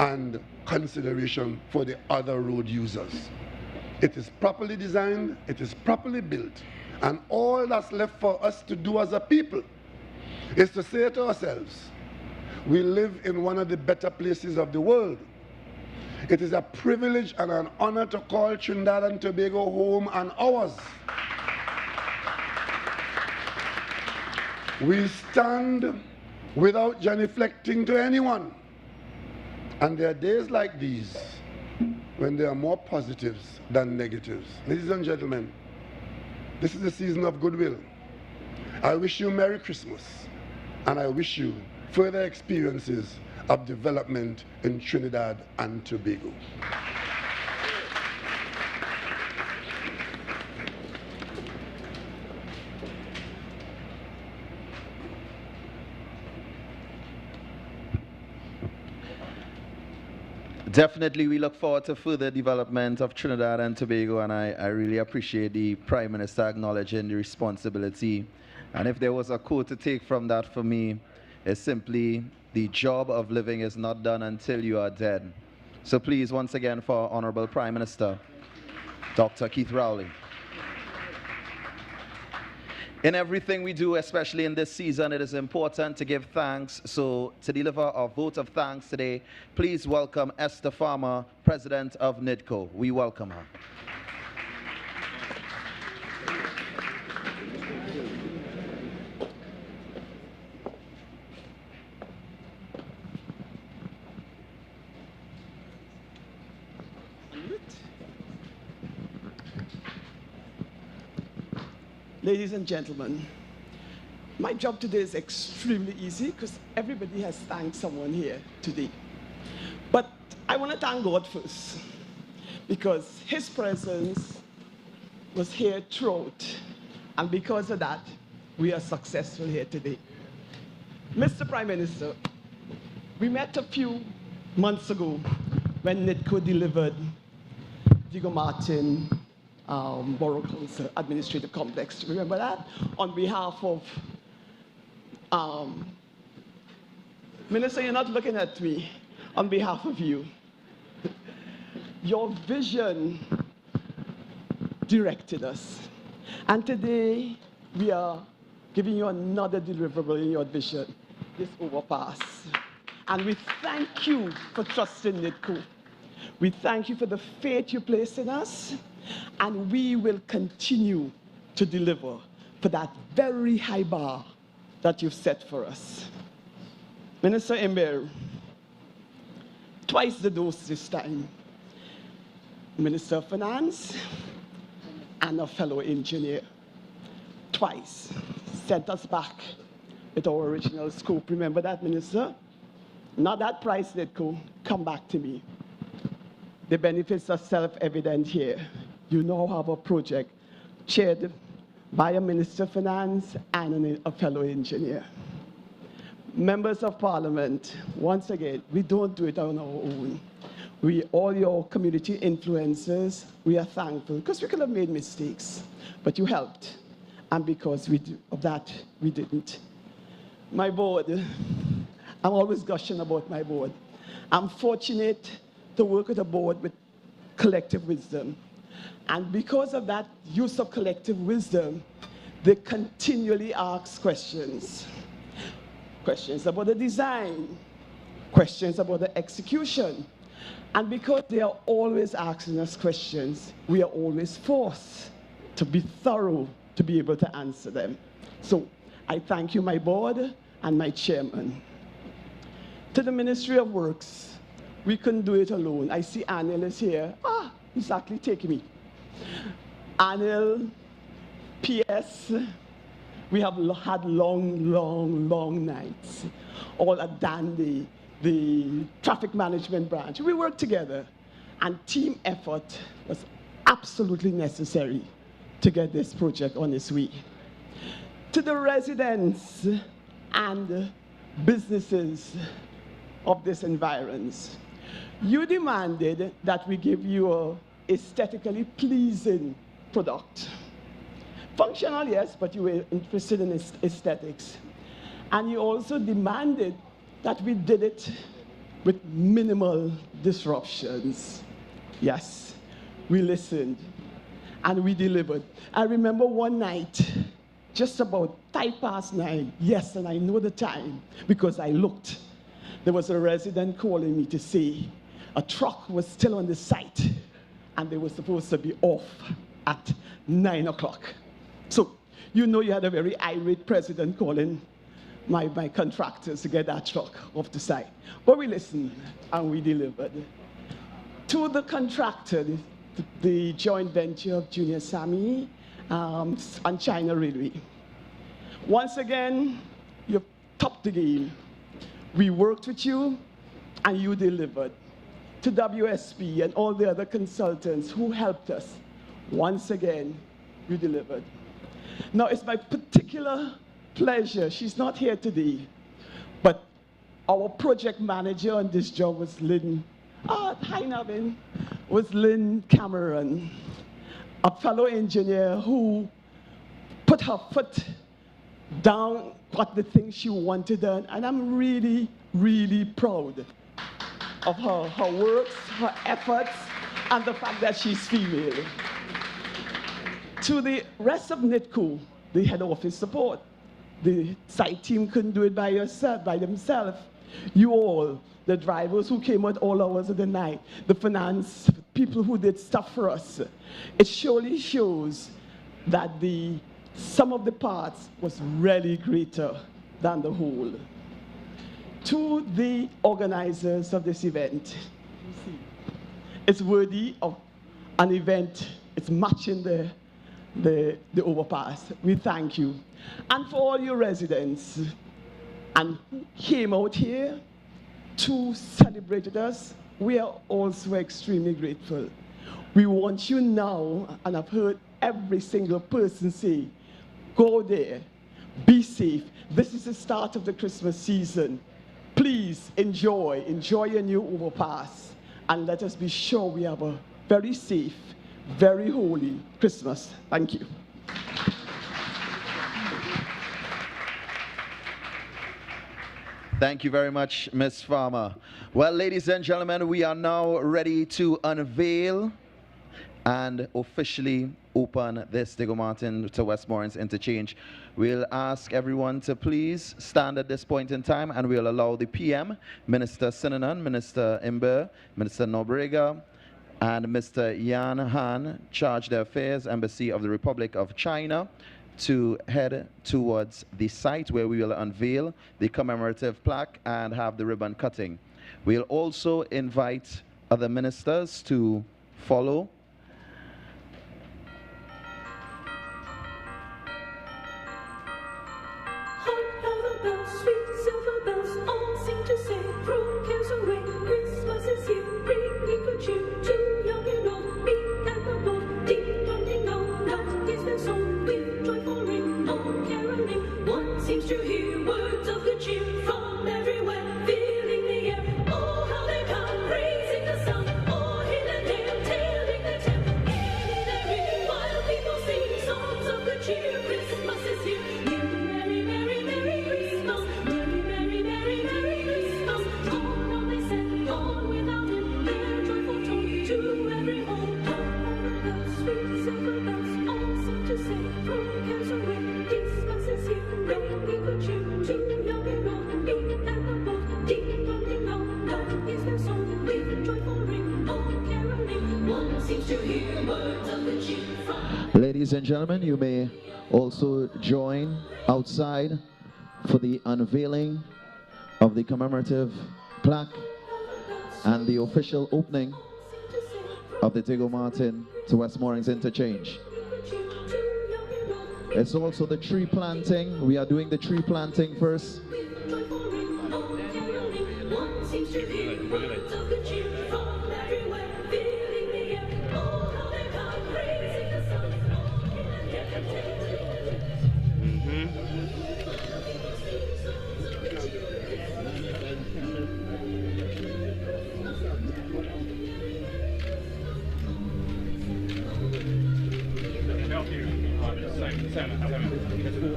and consideration for the other road users. It is properly designed, it is properly built, and all that's left for us to do as a people is to say to ourselves, we live in one of the better places of the world. It is a privilege and an honor to call Trinidad and Tobago home and ours. We stand without genuflecting to anyone. And there are days like these when there are more positives than negatives. Ladies and gentlemen, this is the season of goodwill. I wish you Merry Christmas, and I wish you further experiences of development in Trinidad and Tobago. Definitely, we look forward to further development of Trinidad and Tobago, and I really appreciate the Prime Minister acknowledging the responsibility. And if there was a quote to take from that for me, it's simply, the job of living is not done until you are dead. So please, once again, for our Honorable Prime Minister, Dr. Keith Rowley. In everything we do, especially in this season, it is important to give thanks. So to deliver our vote of thanks today, please welcome Esther Farmer, President of NIDCO. We welcome her. Ladies and gentlemen, my job today is extremely easy because everybody has thanked someone here today. But I want to thank God first because His presence was here throughout, and because of that, we are successful here today. Mr. Prime Minister, we met a few months ago when NIDCO delivered Diego Martin Borough Council Administrative Complex. Remember that? On behalf of, Minister, you're not looking at me. On behalf of you. Your vision directed us. And today, we are giving you another deliverable in your vision, this overpass. And we thank you for trusting NIDCO. We thank you for the faith you placed in us. And we will continue to deliver for that very high bar that you've set for us. Minister Ember, twice the dose this time. Minister of Finance and a fellow engineer. Twice sent us back with our original scope. Remember that, Minister? Not that price, NIDCO. Come back to me. The benefits are self-evident here. You now have a project chaired by a Minister of Finance and a fellow engineer. Members of Parliament, once again, we don't do it on our own. All your community influencers, we are thankful because we could have made mistakes, but you helped. And because of that, we didn't. My board, I'm always gushing about my board. I'm fortunate to work with a board with collective wisdom. And because of that use of collective wisdom, they continually ask questions. Questions about the design, questions about the execution. And because they are always asking us questions, we are always forced to be thorough to be able to answer them. So I thank you, my board and my chairman. To the Ministry of Works, we couldn't do it alone. I see Anil is here. Exactly, take me. Anil, PS, we have had long nights. All at Dandy, the traffic management branch. We worked together, and team effort was absolutely necessary to get this project on its way. To the residents and businesses of this environs, you demanded that we give you a aesthetically pleasing product. Functional, yes, but you were interested in aesthetics. And you also demanded that we did it with minimal disruptions. Yes, we listened and we delivered. I remember one night, just about 9:05, yes, and I know the time because I looked. There was a resident calling me to say, a truck was still on the site, and they were supposed to be off at 9 o'clock. So, you know you had a very irate president calling my contractors to get that truck off the site. But we listened, and we delivered. To the contractor, the joint venture of Junior Sammy and China Railway. Once again, you topped the game. We worked with you, and you delivered. To WSP and all the other consultants who helped us, once again, you delivered. Now, it's my particular pleasure, she's not here today, but our project manager on this job was Lynn, hi Navin, was Lynn Cameron, a fellow engineer who put her foot down, got the things she wanted done, and I'm really, really proud of her works, her efforts, and the fact that she's female. To the rest of NIDCO, the head office support, the site team couldn't do it by themselves. You all, the drivers who came at all hours of the night, the finance people who did stuff for us. It surely shows that the sum of the parts was really greater than the whole. To the organizers of this event, it's worthy of an event. It's matching the overpass. We thank you. And for all your residents and who came out here to celebrate with us, we are also extremely grateful. We want you now, and I've heard every single person say, go there, be safe. This is the start of the Christmas season. Please enjoy your new overpass, and let us be sure we have a very safe, very holy Christmas. Thank you. Thank you very much, Ms. Farmer. Well, ladies and gentlemen, we are now ready to unveil and officially open this Diego Martin to West Moorings Interchange. We'll ask everyone to please stand at this point in time, and we'll allow the PM, Minister Sinanan, Minister Imber, Minister Nobrega, and Mr. Yan Han, Charge d'Affaires, Embassy of the Republic of China, to head towards the site where we will unveil the commemorative plaque and have the ribbon cutting. We'll also invite other ministers to follow. Ladies and gentlemen, you may also join outside for the unveiling of the commemorative plaque and the official opening of the Diego Martin to West Moorings Interchange. It's also the tree planting. We are doing the tree planting first.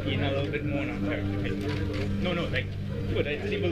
In a little bit more now. No, like good. I think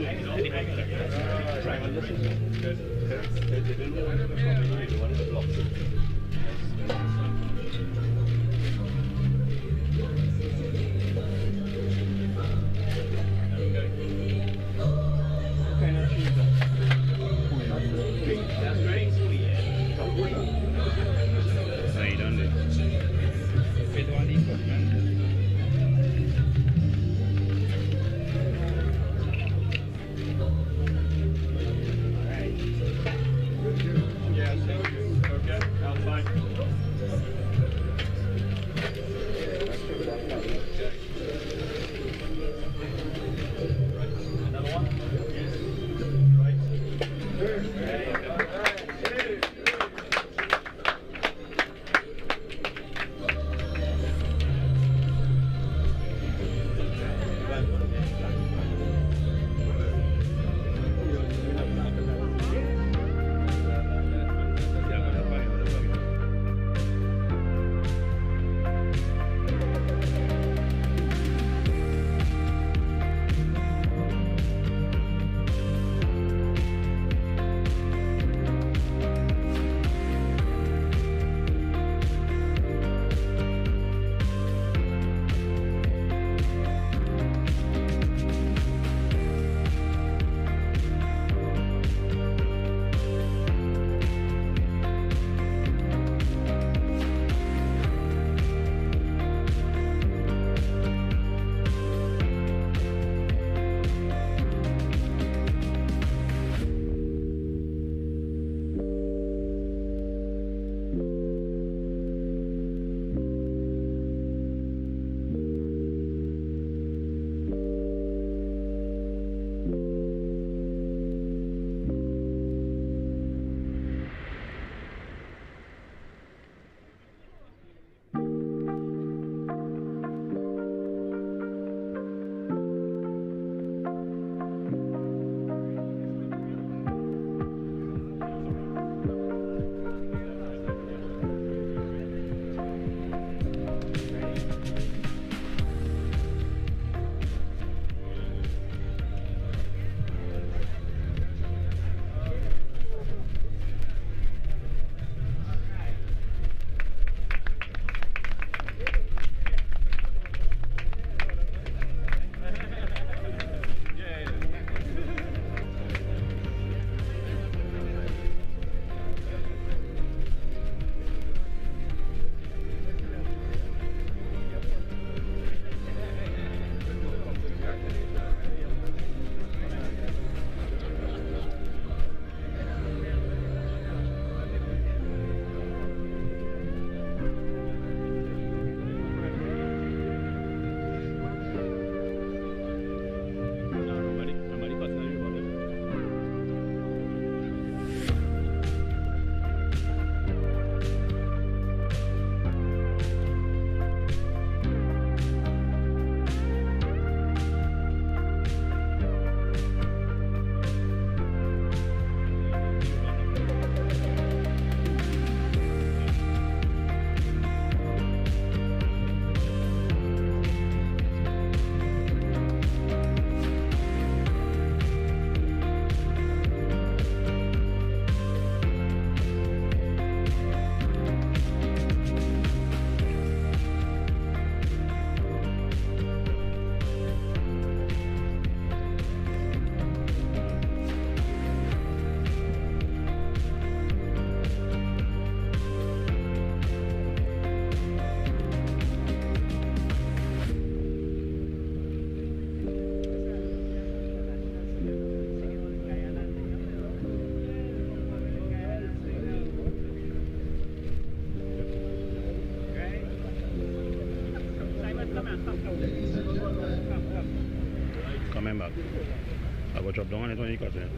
Coming back. I will drop down on it when you cut it.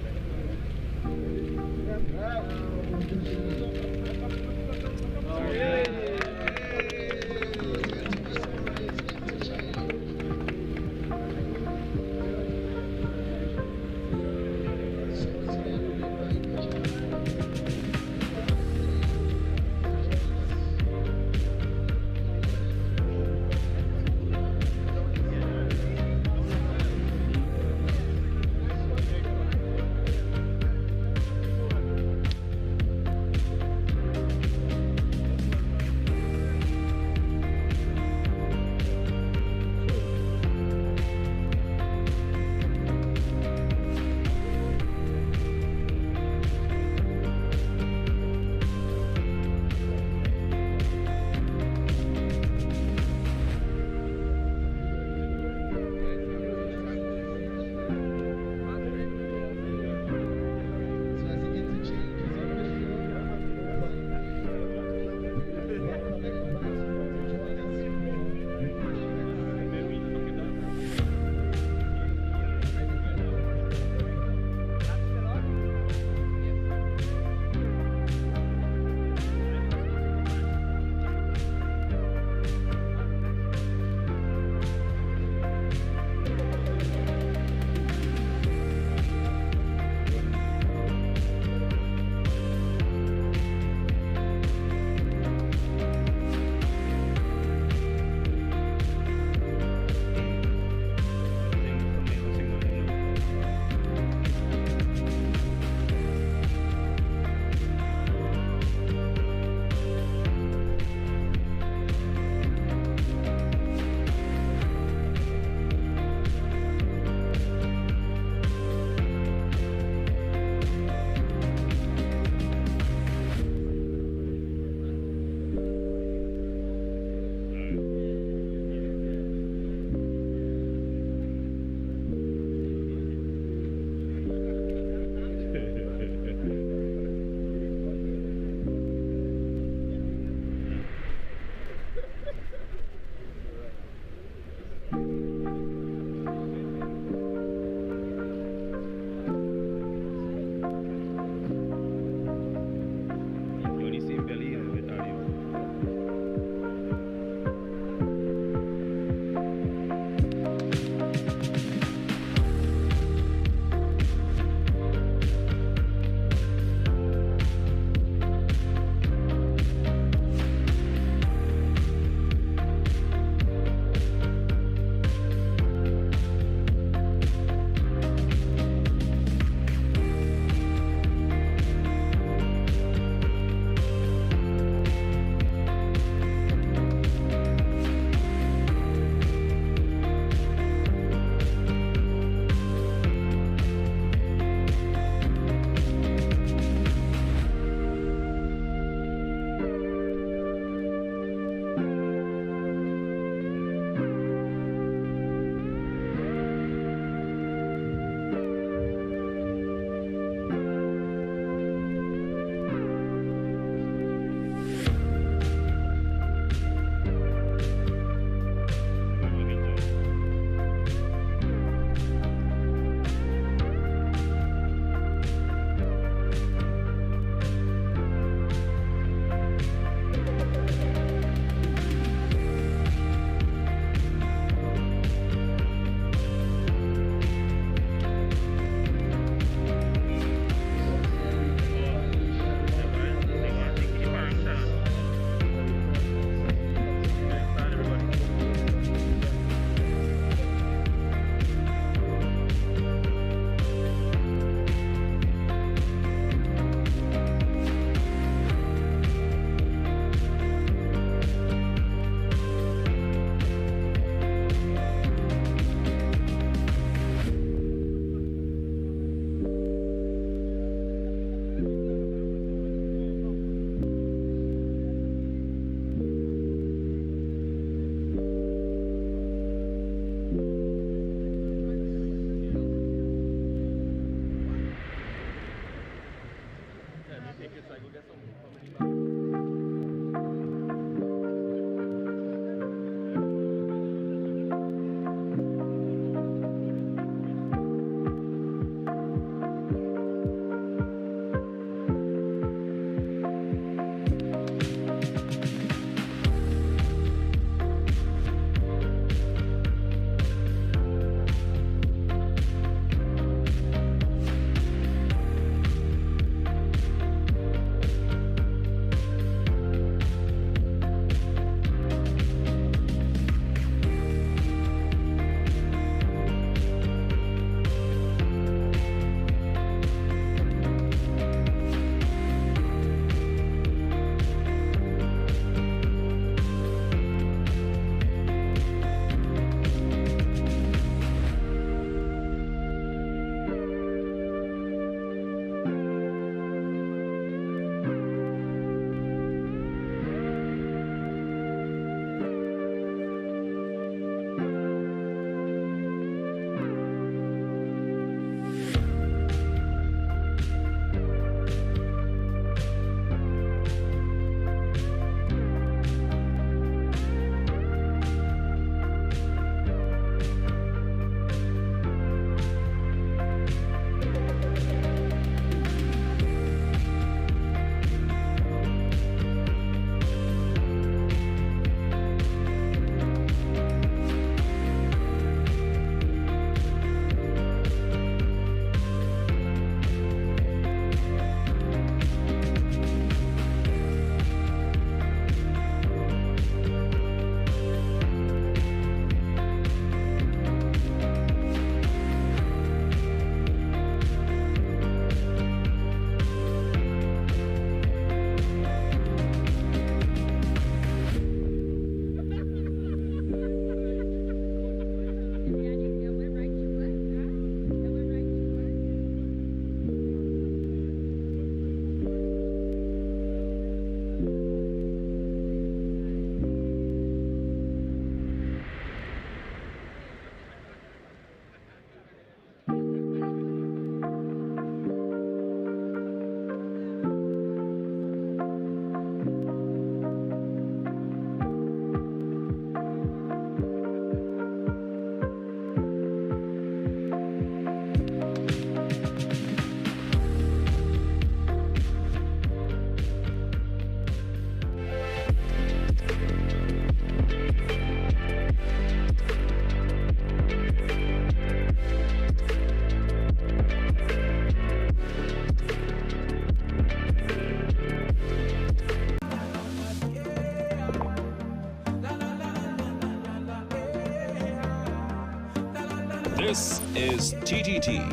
This is TTT.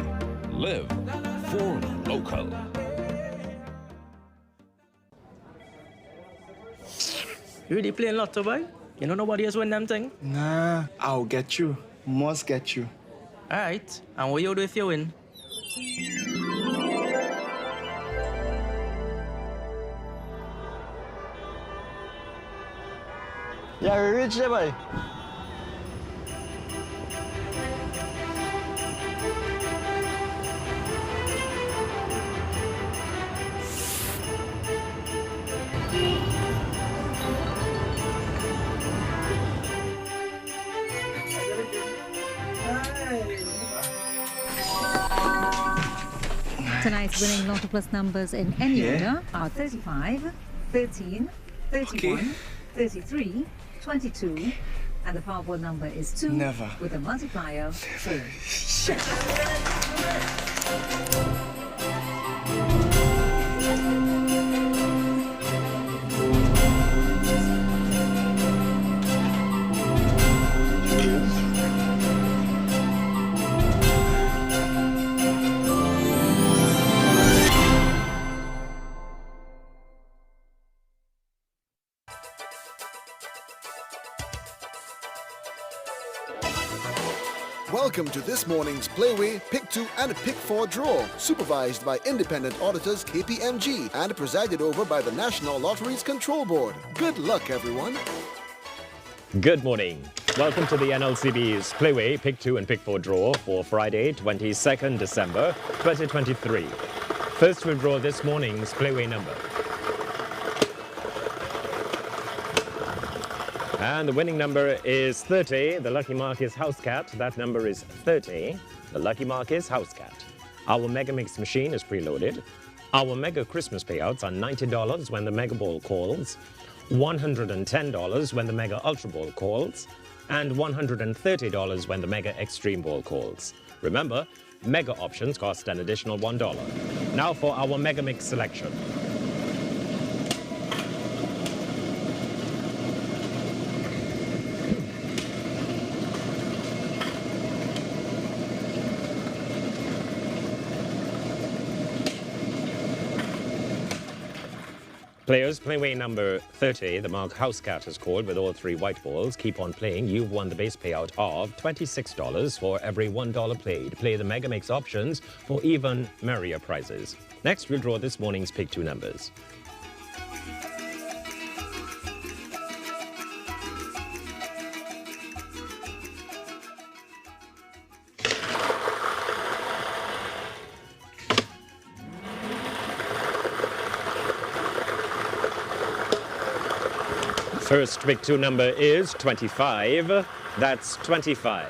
Live for local. You really playing lotto, boy? You know nobody else win them thing? Nah, I'll get you. Must get you. Alright, and what you do if you win? Yeah, we reached there, boy. Tonight's winning Lotto Plus numbers in any order are 35, 13, 31, 33, 22, and the Powerball number is 2 Never. with a multiplier 4. Welcome to this morning's Playway Pick 2 and Pick 4 draw, supervised by independent auditors KPMG and presided over by the National Lotteries Control Board. Good luck, everyone. Good morning. Welcome to the NLCB's Playway Pick 2 and Pick 4 draw for Friday, 22nd December 2023. First we'll draw this morning's Playway number. And the winning number is 30. The lucky mark is House Cat. That number is 30. The lucky mark is House Cat. Our Mega Mix machine is preloaded. Our Mega Christmas payouts are $90 when the Mega Ball calls, $110 when the Mega Ultra Ball calls, and $130 when the Mega Extreme Ball calls. Remember, Mega options cost an additional $1. Now for our Mega Mix selection. Players, Playway number 30, the mark House Cat has called with all 3 white balls. Keep on playing. You've won the base payout of $26 for every $1 played. Play the Mega Mix options for even merrier prizes. Next, we'll draw this morning's Pick 2 numbers. First Pick 2 number is 25. That's 25.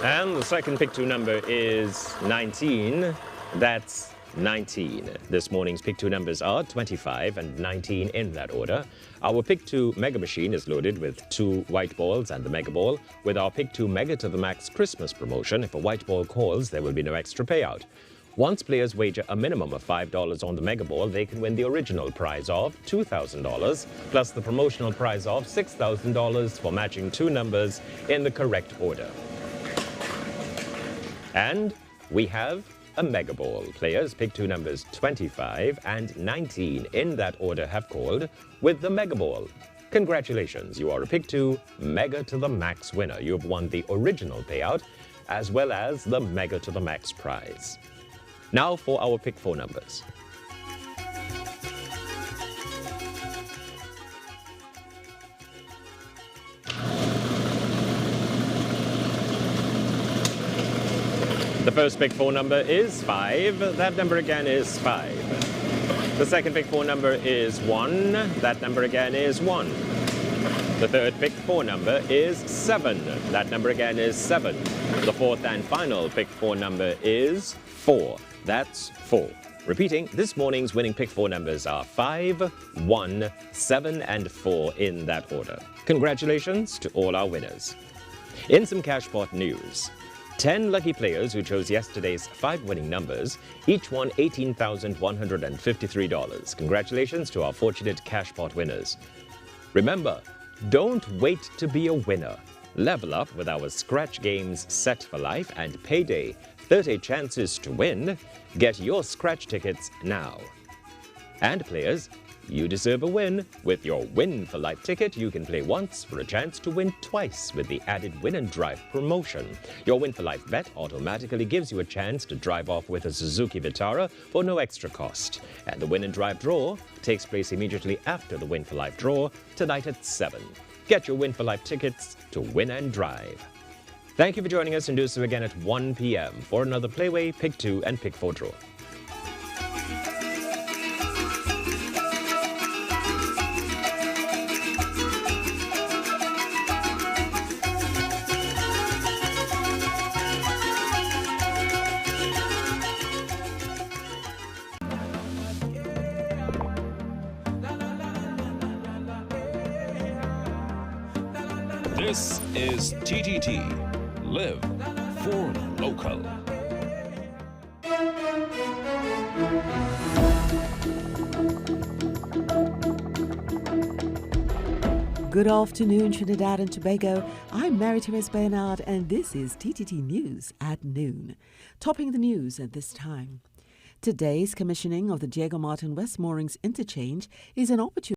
And the second Pick 2 number is 19. That's 19. This morning's Pick 2 numbers are 25 and 19 in that order. Our Pick 2 Mega Machine is loaded with 2 white balls and the Mega Ball. With our Pick 2 Mega to the Max Christmas promotion, if a white ball calls, there will be no extra payout. Once players wager a minimum of $5 on the Mega Ball, they can win the original prize of $2,000, plus the promotional prize of $6,000 for matching 2 numbers in the correct order. And we have a Mega Ball. Players, Pick 2 numbers 25 and 19 in that order have called with the Mega Ball. Congratulations, you are a Pick 2 Mega to the Max winner. You have won the original payout as well as the Mega to the Max prize. Now for our Pick 4 numbers. The first Pick 4 number is 5. That number again is 5. The second Pick 4 number is 1. That number again is 1. The third Pick 4 number is 7. That number again is 7. The fourth and final Pick 4 number is 4. That's 4. Repeating, this morning's winning Pick 4 numbers are 5, 1, 7, and 4 in that order. Congratulations to all our winners. In some Cashpot news, 10 lucky players who chose yesterday's 5 winning numbers each won $18,153. Congratulations to our fortunate Cashpot winners. Remember, don't wait to be a winner. Level up with our scratch games Set for Life and Payday. 30 chances to win. Get your scratch tickets now. And players, you deserve a win. With your Win for Life ticket, you can play once for a chance to win twice with the added Win and Drive promotion. Your Win for Life bet automatically gives you a chance to drive off with a Suzuki Vitara for no extra cost. And the Win and Drive draw takes place immediately after the Win for Life draw, tonight at 7. Get your Win for Life tickets to Win and Drive. Thank you for joining us, and do so again at 1 p.m. for another Playway, Pick 2 and Pick 4 draw. This is TTT. Live for local. Good afternoon, Trinidad and Tobago. I'm Mary-Therese Bernard, and this is TTT News at noon. Topping the news at this time. Today's commissioning of the Diego Martin West Moorings Interchange is an opportunity